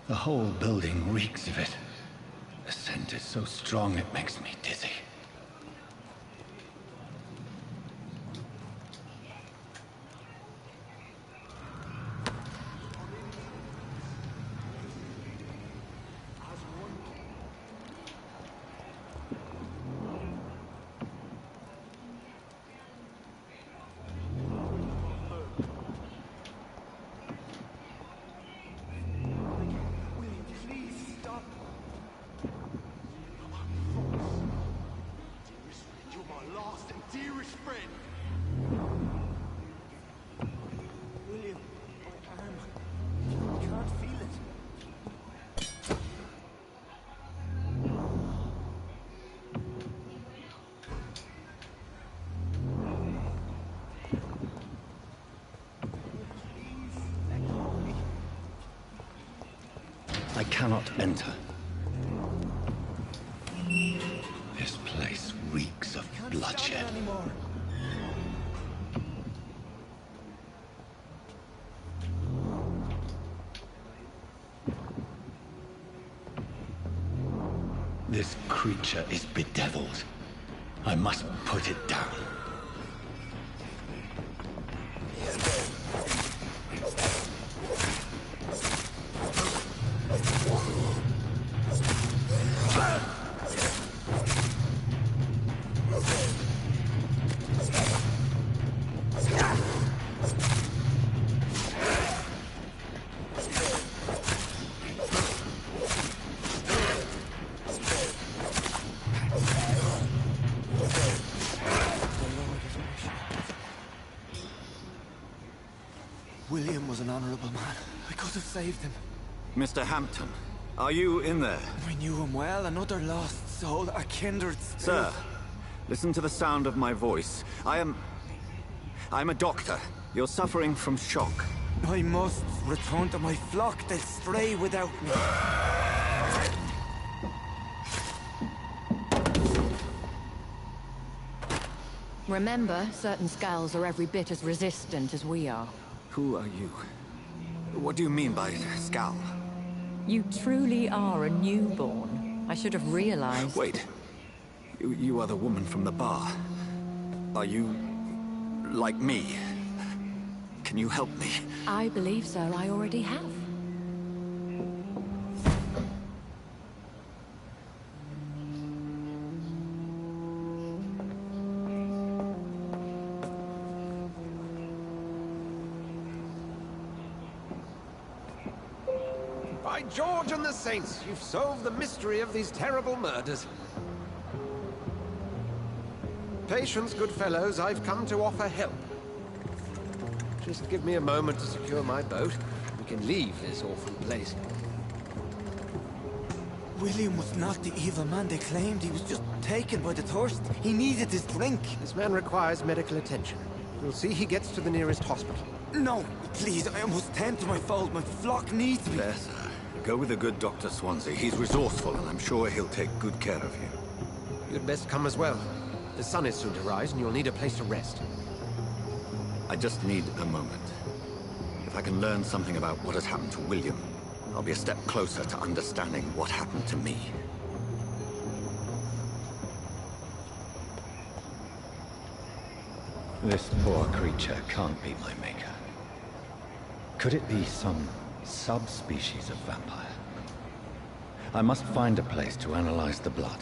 The whole building reeks of it. The scent is so strong it makes me dizzy. I cannot enter. This place reeks of bloodshed. This creature is bedeviled. I must put it down. William was an honorable man. I could have saved him. Mr. Hampton, are you in there? I knew him well, another lost soul, a kindred spirit. Sir, listen to the sound of my voice. I'm a doctor. You're suffering from shock. I must return to my flock. They'll stray without me. Remember, certain skulls are every bit as resistant as we are. Who are you? What do you mean by skull? You truly are a newborn. I should have realized. Wait. You are the woman from the bar. Are you like me? Can you help me? I believe so. I already have. By George and the Saints, you've solved the mystery of these terrible murders. Patience, good fellows, I've come to offer help. Just give me a moment to secure my boat. We can leave this awful place. William was not the evil man they claimed. He was just taken by the thirst. He needed his drink. This man requires medical attention. We'll see he gets to the nearest hospital. No, please, I must tend to my fold. My flock needs me. There, sir. Go with the good Dr. Swansea. He's resourceful, and I'm sure he'll take good care of you. You'd best come as well. The sun is soon to rise, and you'll need a place to rest. I just need a moment. If I can learn something about what has happened to William, I'll be a step closer to understanding what happened to me. This poor creature can't be my maker. Could it be some subspecies of vampire? I must find a place to analyze the blood.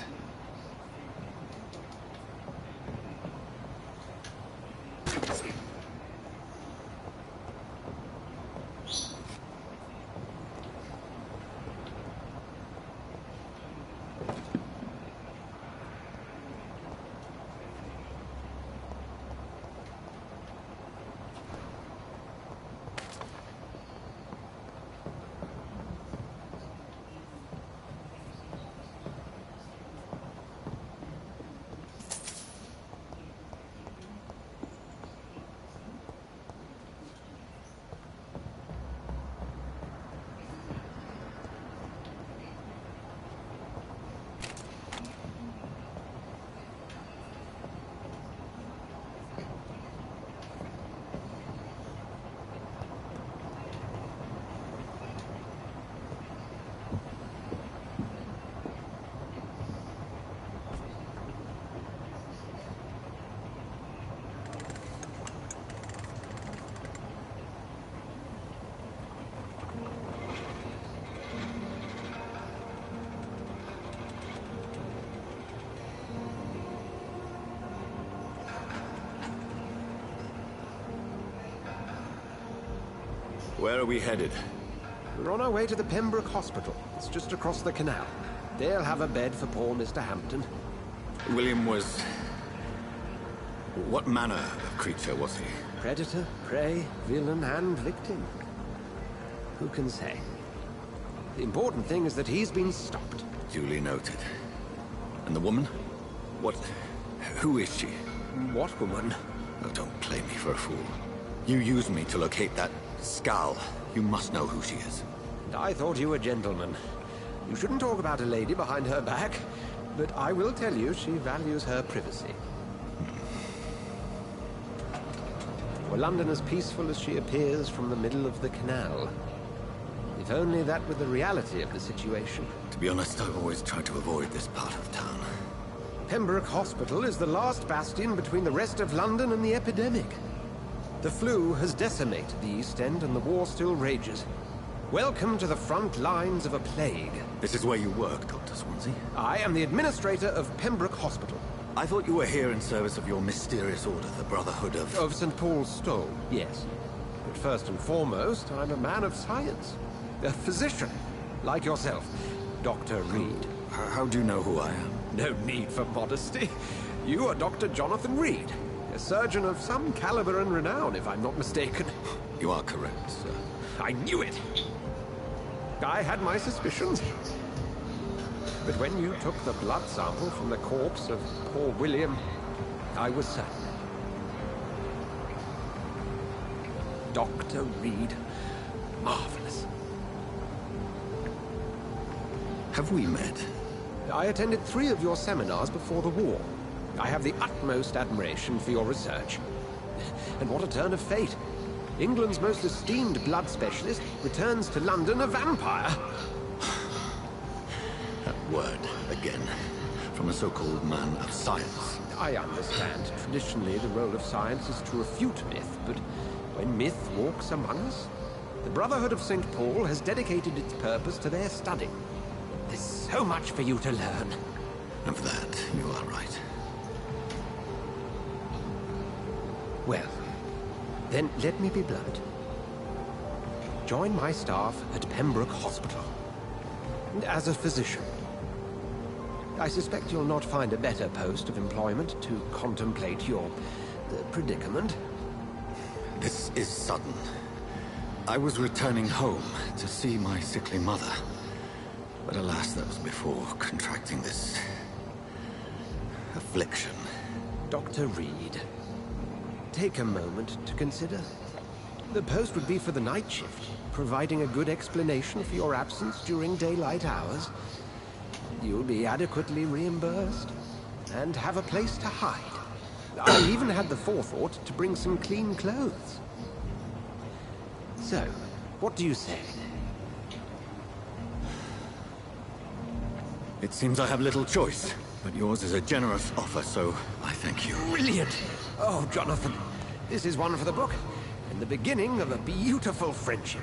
Where are we headed? We're on our way to the Pembroke Hospital. It's just across the canal. They'll have a bed for poor Mr. Hampton. William was... What manner of creature was he? Predator, prey, villain, and victim. Who can say? The important thing is that he's been stopped. Duly noted. And the woman? What... Who is she? What woman? Oh, don't play me for a fool. You used me to locate that skull. You must know who she is. I thought you a gentleman. You shouldn't talk about a lady behind her back, but I will tell you she values her privacy. Were London as peaceful as she appears from the middle of the canal? If only that were the reality of the situation. To be honest, I've always tried to avoid this part of town. Pembroke Hospital is the last bastion between the rest of London and the epidemic. The flu has decimated the East End and the war still rages. Welcome to the front lines of a plague. This is where you work, Dr. Swansea? I am the administrator of Pembroke Hospital. I thought you were here in service of your mysterious order, the Brotherhood of... Of St. Paul's Stole, yes. But first and foremost, I'm a man of science. A physician, like yourself, Dr. Reed. How do you know who I am? No need for modesty. You are Dr. Jonathan Reed, a surgeon of some caliber and renown, if I'm not mistaken. You are correct, sir. I knew it! I had my suspicions. But when you took the blood sample from the corpse of poor William, I was certain. Dr. Reed. Marvelous. Have we met? I attended 3 of your seminars before the war. I have the utmost admiration for your research. And what a turn of fate. England's most esteemed blood specialist returns to London a vampire. That word, again, from a so-called man of science. I understand. Traditionally, the role of science is to refute myth, but when myth walks among us, the Brotherhood of St. Paul has dedicated its purpose to their study. There's so much for you to learn. Of that, you are right. Well, then let me be blunt. Join my staff at Pembroke Hospital. And as a physician. I suspect you'll not find a better post of employment to contemplate your predicament. This is sudden. I was returning home to see my sickly mother. But alas, that was before contracting this affliction. Dr. Reed, take a moment to consider. The post would be for the night shift, providing a good explanation for your absence during daylight hours. You'll be adequately reimbursed, and have a place to hide. I even had the forethought to bring some clean clothes. So, what do you say? It seems I have little choice, but yours is a generous offer, so I thank you. Brilliant! Oh, Jonathan, this is one for the book, and the beginning of a beautiful friendship.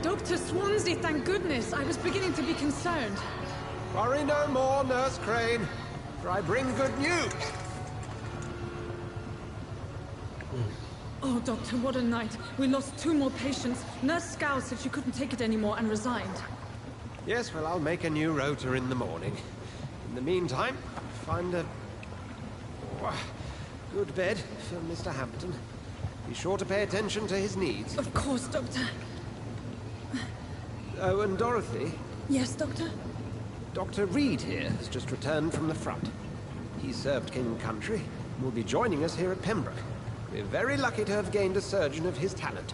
Dr. Swansea, thank goodness. I was beginning to be concerned. Worry no more, Nurse Crane, for I bring good news. Oh, Doctor, what a night. We lost 2 more patients. Nurse Scow said she couldn't take it anymore and resigned. Yes, well, I'll make a new rota in the morning. In the meantime, find a good bed for Mr. Hampton. Be sure to pay attention to his needs. Of course, Doctor. Oh, and Dorothy? Yes, Doctor? Dr. Reed here has just returned from the front. He served King Country and will be joining us here at Pembroke. We're very lucky to have gained a surgeon of his talent,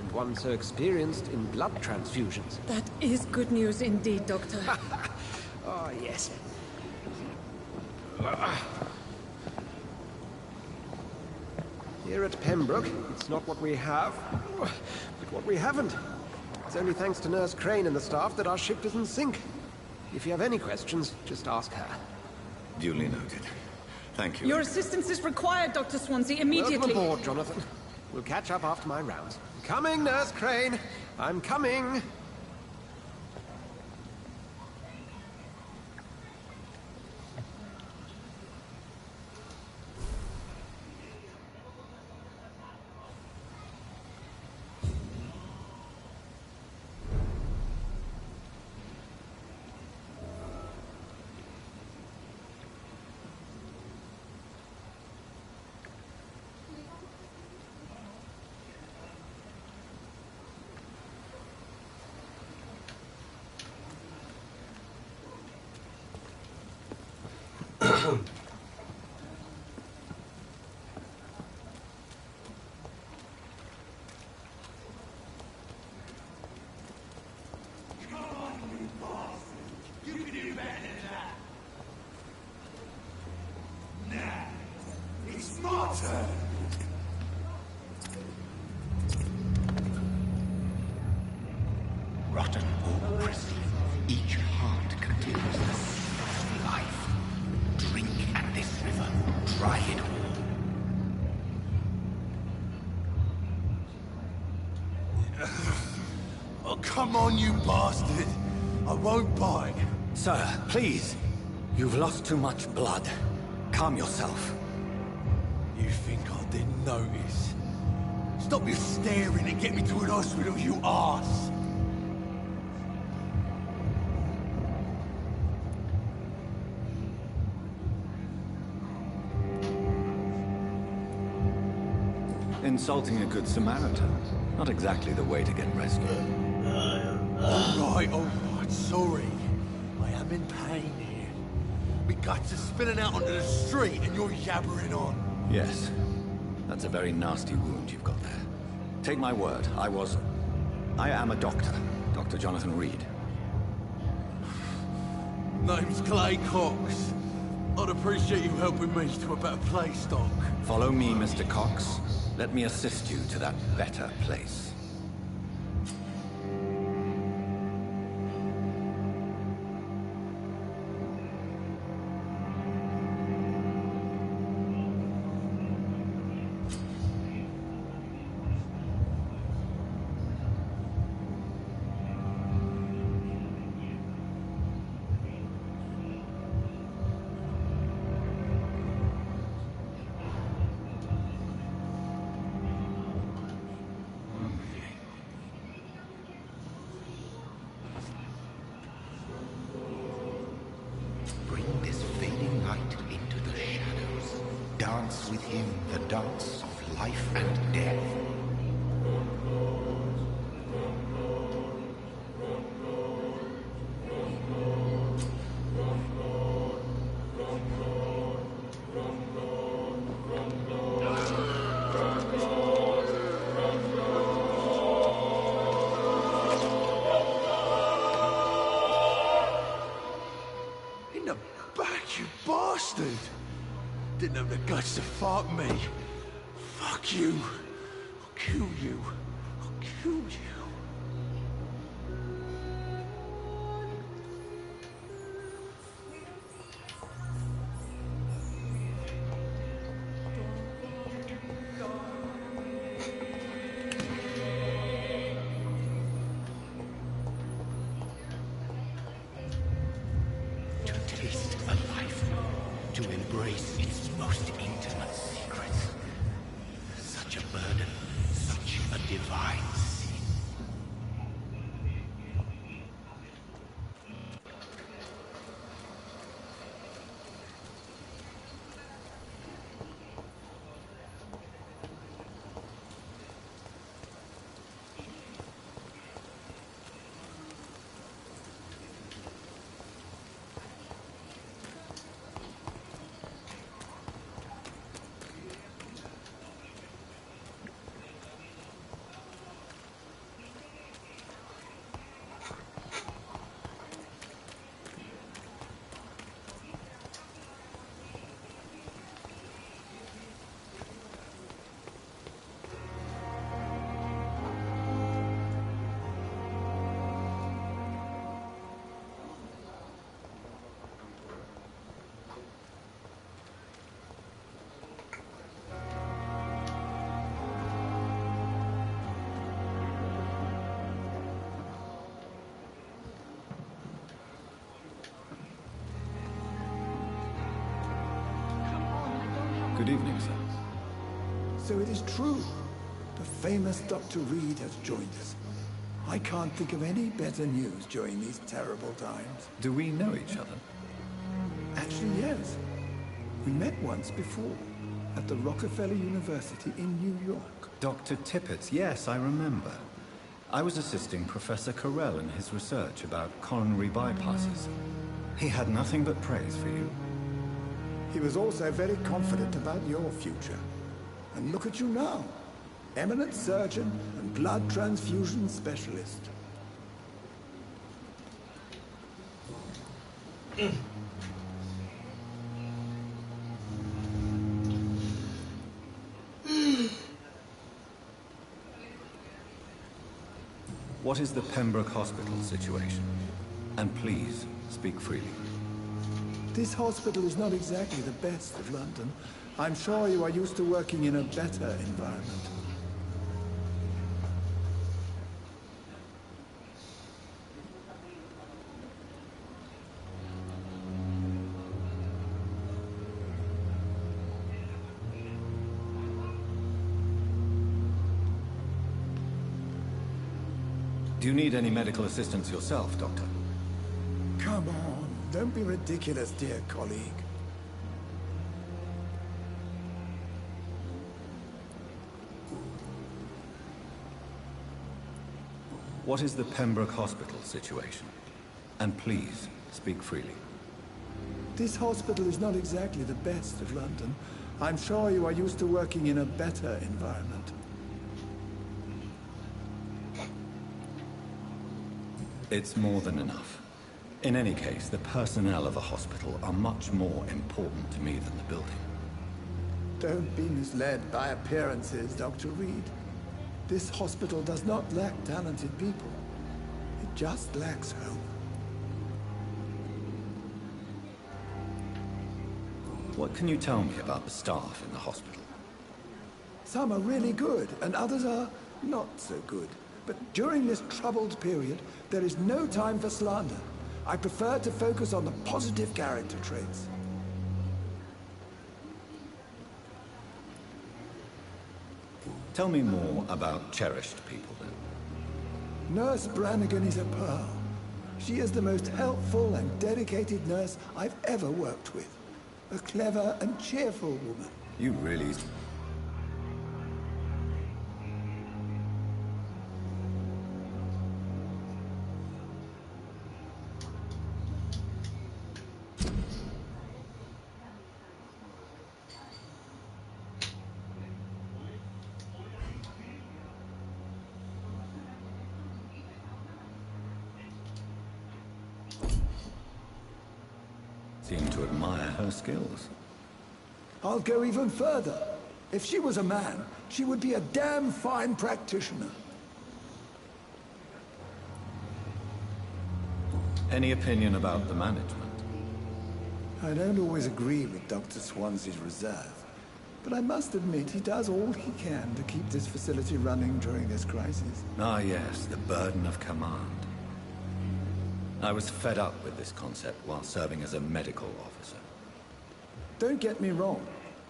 and one so experienced in blood transfusions. That is good news indeed, Doctor. Oh, yes. Here at Pembroke, it's not what we have, but what we haven't. It's only thanks to Nurse Crane and the staff that our ship doesn't sink. If you have any questions, just ask her. Duly noted. Thank you. Your assistance is required, Dr. Swansea, immediately. Welcome aboard, Jonathan. We'll catch up after my rounds. Coming, Nurse Crane. I'm coming. Rotten or pristine, each heart contains the seed of life. Drink at this river, try it all. Oh, come on, you bastard! I won't bite. Sir, please. You've lost too much blood. Calm yourself. You think I didn't notice? Stop your staring and get me to an hospital, you arse! Insulting a good Samaritan. Not exactly the way to get rescued. All right, sorry. I am in pain here. My guts are spilling out onto the street and you're yabbering on. Yes. That's a very nasty wound you've got there. Take my word, I am a doctor. Dr. Jonathan Reed. Name's Clay Cox. I'd appreciate you helping me to a better place, Doc. Follow me, Mr. Cox. Let me assist you to that better place. with him the dance of life and death. In the back, you bastard! Didn't have the guts to fuck me. Fuck you. I'll kill you. I'll kill you. To taste a life, to embrace its most intimate secrets. Such a burden, such a divine sin. Good evening, sir. So it is true. The famous Dr. Reed has joined us. I can't think of any better news during these terrible times. Do we know each other? Actually, yes. We met once before, at the Rockefeller University in New York. Dr. Tippett, yes, I remember. I was assisting Professor Carell in his research about coronary bypasses. He had nothing but praise for you. He was also very confident about your future. And look at you now. Eminent surgeon and blood transfusion specialist. What is the Pembroke Hospital situation? And please, speak freely. This hospital is not exactly the best of London. I'm sure you are used to working in a better environment. Do you need any medical assistance yourself, Doctor? Come on, don't be ridiculous, dear colleague. What is the Pembroke Hospital situation? And please, speak freely. This hospital is not exactly the best of London. I'm sure you are used to working in a better environment. It's more than enough. In any case, the personnel of the hospital are much more important to me than the building. Don't be misled by appearances, Dr. Reed. This hospital does not lack talented people. It just lacks hope. What can you tell me about the staff in the hospital? Some are really good, and others are not so good. But during this troubled period, there is no time for slander. I prefer to focus on the positive character traits. Tell me more about cherished people, then. Nurse Brannigan is a pearl. She is the most helpful and dedicated nurse I've ever worked with. A clever and cheerful woman. You really... seem to admire her skills. I'll go even further. If she was a man, she would be a damn fine practitioner. Any opinion about the management? I don't always agree with Dr. Swansea's reserve, but I must admit he does all he can to keep this facility running during this crisis. Ah yes, the burden of command. I was fed up with this concept while serving as a medical officer. Don't get me wrong.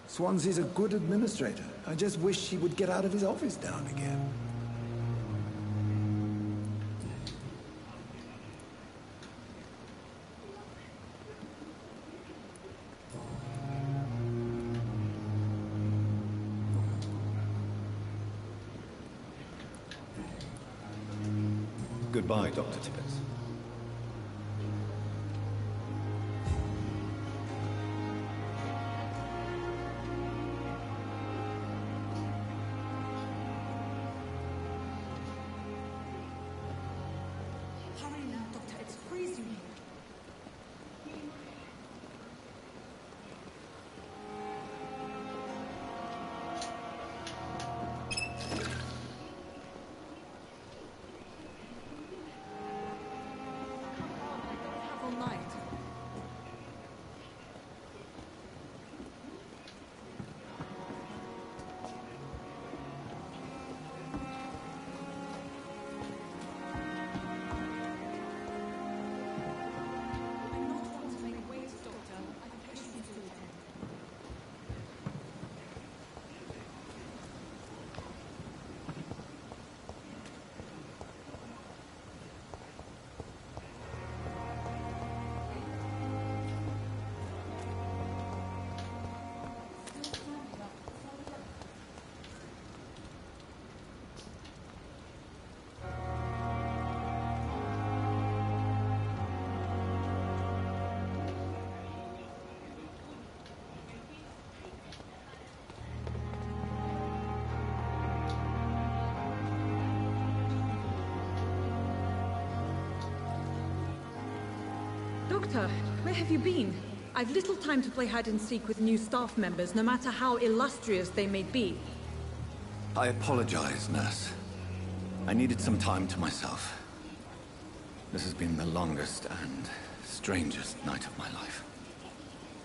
Swansea's a good administrator. I just wish he would get out of his office now and again. Goodbye, Dr. Tibbets. Hurry now, Doctor. It's freezing here. All night. Doctor, where have you been? I've little time to play hide-and-seek with new staff members, no matter how illustrious they may be. I apologize, nurse. I needed some time to myself. This has been the longest and strangest night of my life.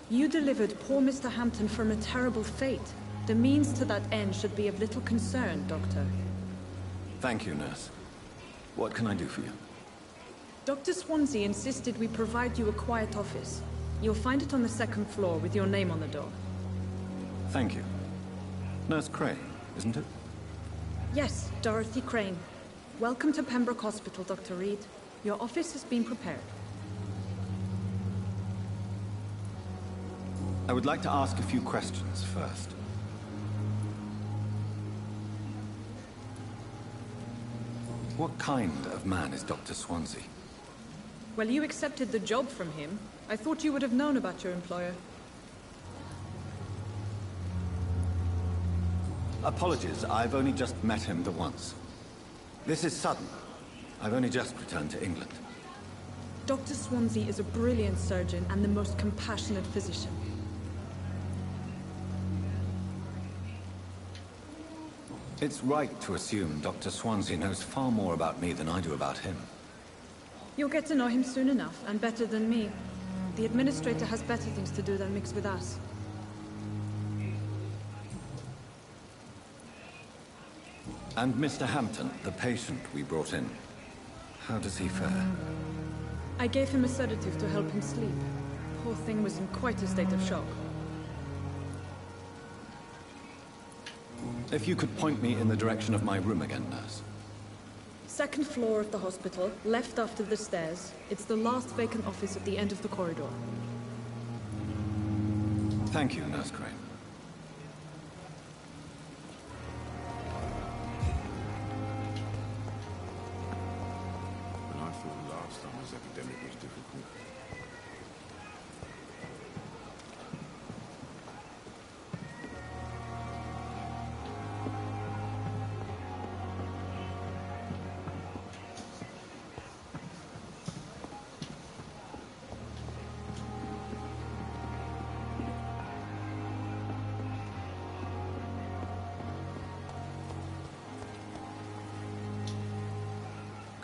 You delivered poor Mr. Hampton from a terrible fate. The means to that end should be of little concern, Doctor. Thank you, nurse. What can I do for you? Dr. Swansea insisted we provide you a quiet office. You'll find it on the second floor with your name on the door. Thank you. Nurse Crane, isn't it? Yes, Dorothy Crane. Welcome to Pembroke Hospital, Dr. Reed. Your office has been prepared. I would like to ask a few questions first. What kind of man is Dr. Swansea? Well, you accepted the job from him. I thought you would have known about your employer. Apologies, I've only just met him the once. This is sudden. I've only just returned to England. Dr. Swansea is a brilliant surgeon and the most compassionate physician. It's right to assume Dr. Swansea knows far more about me than I do about him. You'll get to know him soon enough, and better than me. The administrator has better things to do than mix with us. And Mr. Hampton, the patient we brought in, how does he fare? I gave him a sedative to help him sleep. Poor thing was in quite a state of shock. If you could point me in the direction of my room again, nurse. Second floor of the hospital, left after the stairs. It's the last vacant office at the end of the corridor. Thank you, Nurse Crane.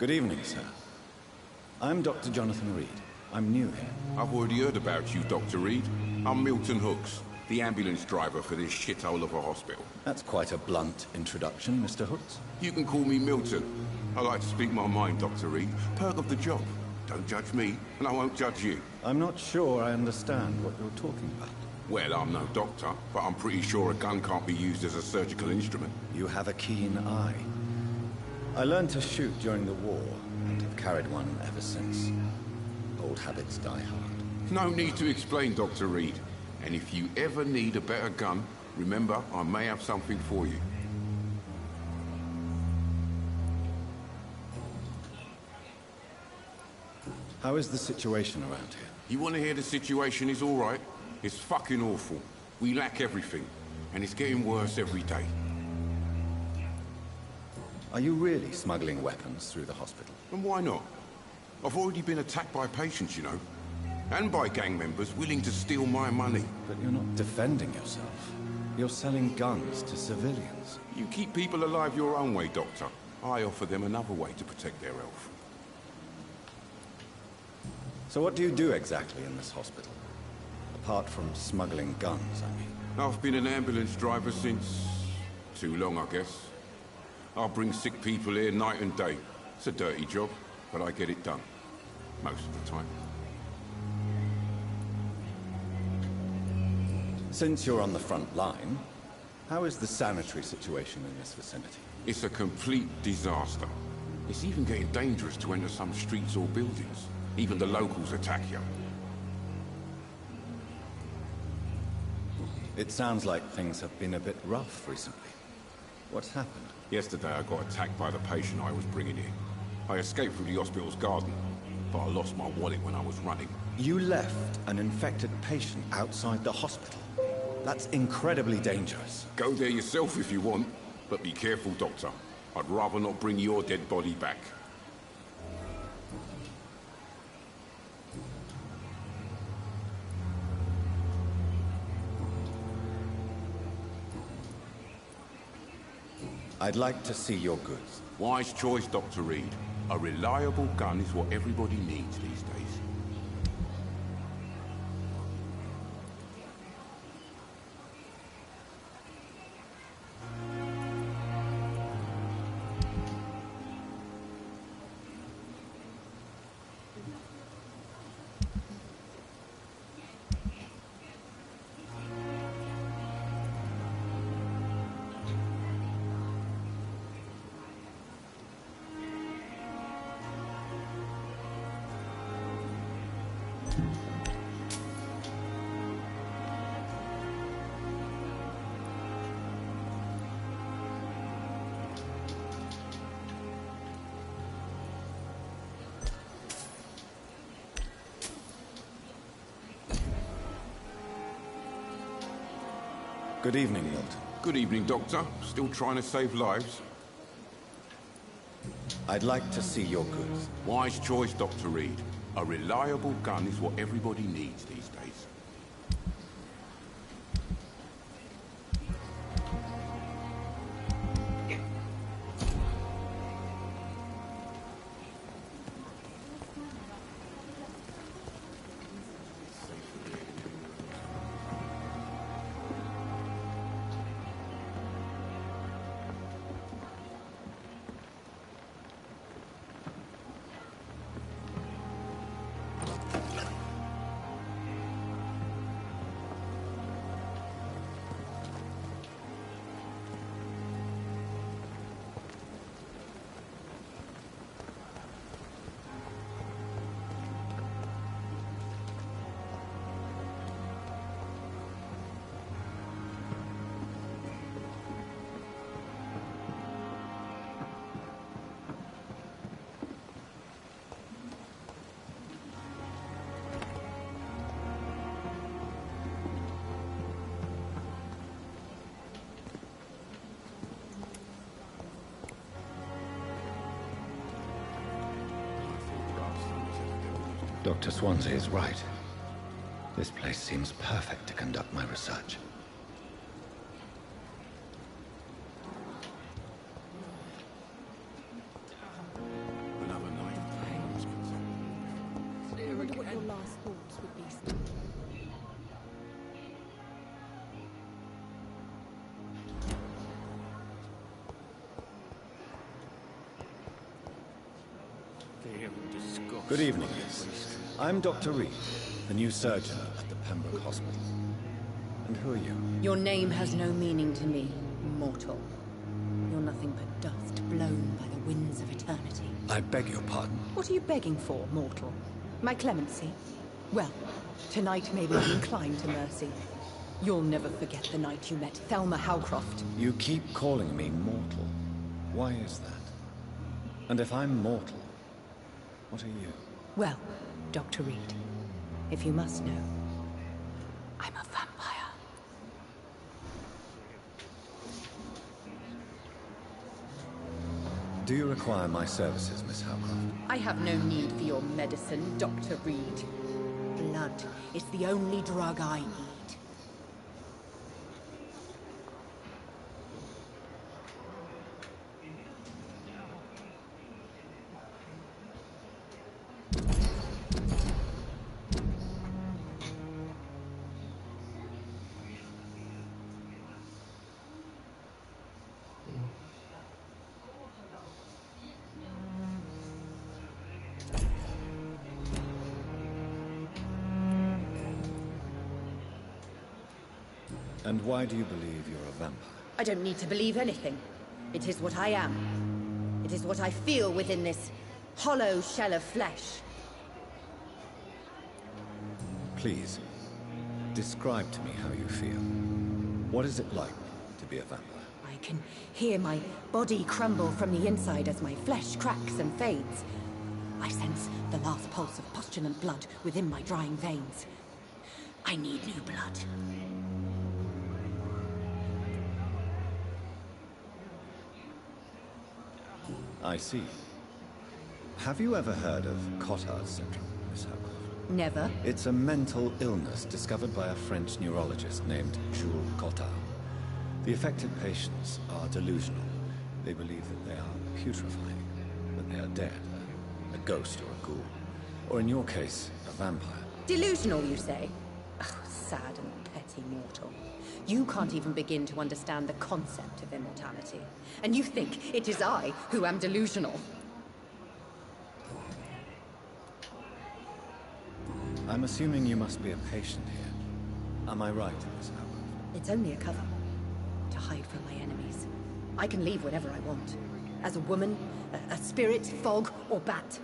Good evening, sir. I'm Dr. Jonathan Reed. I'm new here. I've already heard about you, Dr. Reed. I'm Milton Hooks, the ambulance driver for this shithole of a hospital. That's quite a blunt introduction, Mr. Hooks. You can call me Milton. I like to speak my mind, Dr. Reed. Perk of the job. Don't judge me, and I won't judge you. I'm not sure I understand what you're talking about. Well, I'm no doctor, but I'm pretty sure a gun can't be used as a surgical instrument. You have a keen eye. I learned to shoot during the war, and have carried one ever since. Old habits die hard. No need to explain, Dr. Reed. And if you ever need a better gun, remember, I may have something for you. How is the situation around here? You want to hear the situation is all right? It's fucking awful. We lack everything, and it's getting worse every day. Are you really smuggling weapons through the hospital? And why not? I've already been attacked by patients, you know. And by gang members willing to steal my money. But you're not defending yourself. You're selling guns to civilians. You keep people alive your own way, Doctor. I offer them another way to protect their health. So what do you do exactly in this hospital? Apart from smuggling guns, I mean. I've been an ambulance driver since... too long, I guess. I bring sick people here night and day. It's a dirty job, but I get it done. Most of the time. Since you're on the front line, how is the sanitary situation in this vicinity? It's a complete disaster. It's even getting dangerous to enter some streets or buildings. Even the locals attack you. It sounds like things have been a bit rough recently. What's happened? Yesterday I got attacked by the patient I was bringing in. I escaped through the hospital's garden, but I lost my wallet when I was running. You left an infected patient outside the hospital? That's incredibly dangerous. Go there yourself if you want, but be careful, Doctor. I'd rather not bring your dead body back. I'd like to see your goods. Wise choice, Dr. Reed. A reliable gun is what everybody needs these days. Good evening, Milton. Good evening, Doctor. Still trying to save lives? I'd like to see your goods. Wise choice, Dr. Reed. A reliable gun is what everybody needs these days. Dr. Swansea is right. This place seems perfect to conduct my research. Another wonder what your last thoughts would be. Good evening, miss. I'm Dr. Reed, the new surgeon at the Pembroke Hospital. And who are you? Your name has no meaning to me, mortal. You're nothing but dust blown by the winds of eternity. I beg your pardon. What are you begging for, mortal? My clemency? Well, tonight maybe I'm inclined to mercy. You'll never forget the night you met Thelma Howcroft. You keep calling me mortal. Why is that? And if I'm mortal, what are you? Well, Dr. Reed, if you must know, I'm a vampire. Do you require my services, Miss Howcroft? I have no need for your medicine, Dr. Reed. Blood is the only drug I need. And why do you believe you're a vampire? I don't need to believe anything. It is what I am. It is what I feel within this hollow shell of flesh. Please, describe to me how you feel. What is it like to be a vampire? I can hear my body crumble from the inside as my flesh cracks and fades. I sense the last pulse of postulant blood within my drying veins. I need new blood. I see. Have you ever heard of Cotard's syndrome, Miss Howcroft? Never. It's a mental illness discovered by a French neurologist named Jules Cotard. The affected patients are delusional. They believe that they are putrefying, that they are dead, a ghost or a ghoul, or in your case, a vampire. Delusional, you say? Oh, sad and petty mortal. You can't even begin to understand the concept of immortality. And you think it is I who am delusional. I'm assuming you must be a patient here. Am I right, Miss Howcroft? It's only a cover. To hide from my enemies. I can leave whenever I want. As a woman, a spirit, fog, or bat.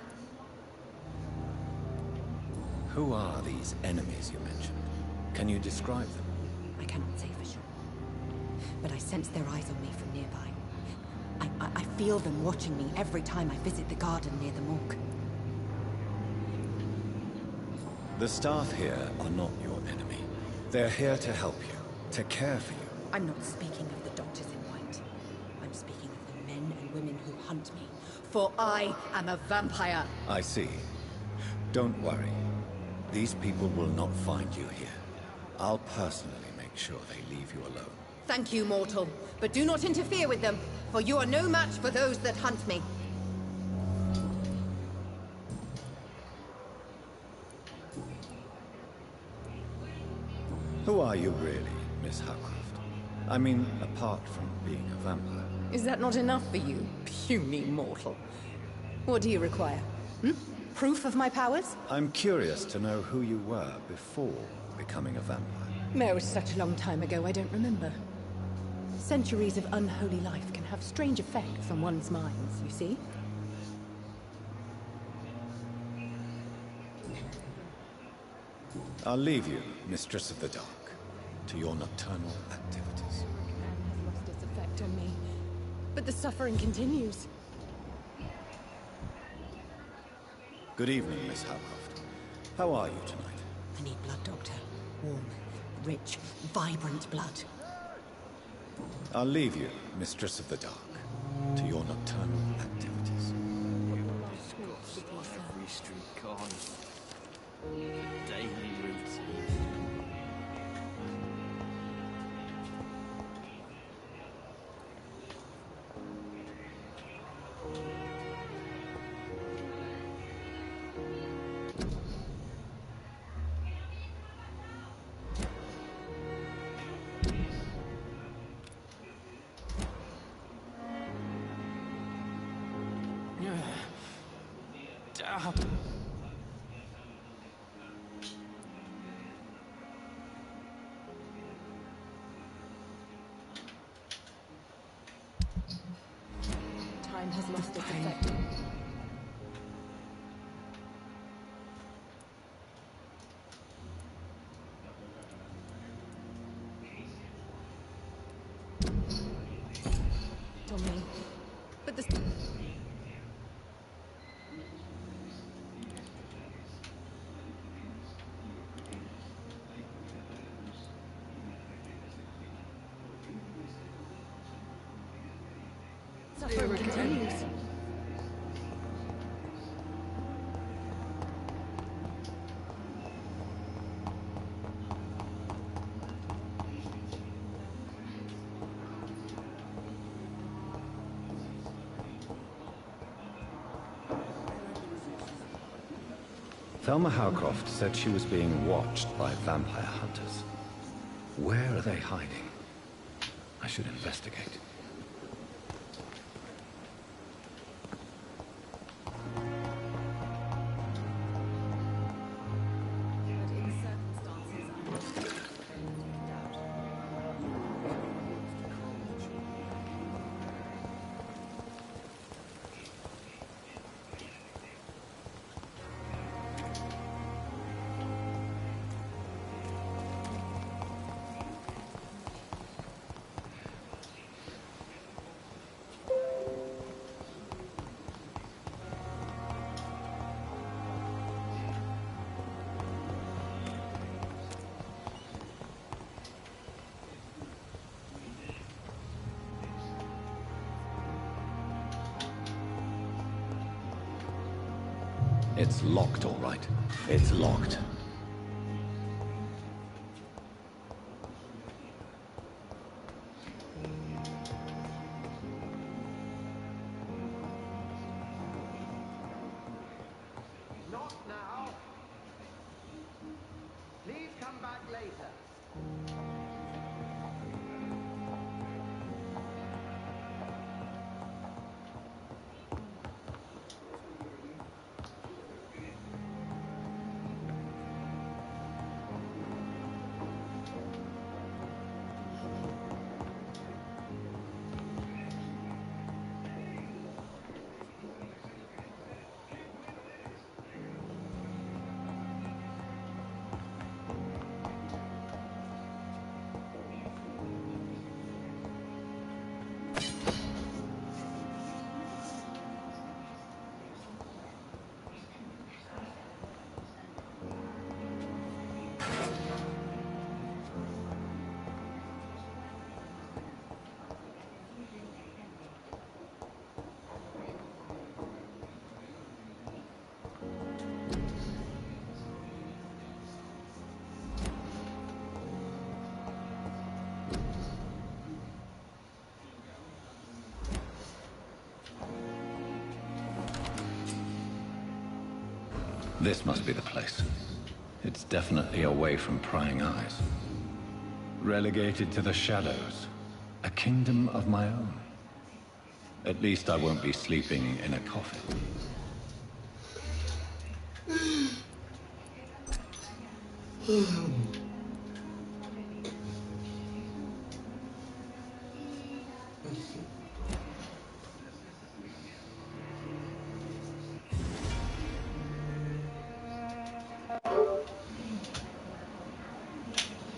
Who are these enemies you mentioned? Can you describe them? I cannot say for sure. But I sense their eyes on me from nearby. I feel them watching me every time I visit the garden near the morgue. The staff here are not your enemy. They're here to help you, to care for you. I'm not speaking of the doctors in white. I'm speaking of the men and women who hunt me. For I am a vampire. I see. Don't worry. These people will not find you here. I'll personally make sure they leave you alone. Thank you, mortal. But do not interfere with them, for you are no match for those that hunt me. Who are you really, Miss Howcroft? I mean, apart from being a vampire. Is that not enough for you, puny mortal? What do you require? Proof of my powers? I'm curious to know who you were before becoming a vampire. It was such a long time ago, I don't remember. Centuries of unholy life can have strange effects on one's minds, you see? I'll leave you, Mistress of the Dark, to your nocturnal activities. Man has lost its effect on me, but the suffering continues. Good evening, Miss Howcroft. How are you tonight? I need blood, Doctor. Warm, rich, vibrant blood. I'll leave you, Mistress of the Dark, to your nocturnal activities. Every street corner. Daily routine. Time has lost its effect. On me. But the... Suffering continues. Thelma Howcroft said she was being watched by vampire hunters. Where are they hiding? I should investigate. It's locked, all right. It's locked. Not now. Please come back later. This must be the place. It's definitely away from prying eyes. Relegated to the shadows. A kingdom of my own. At least I won't be sleeping in a coffin.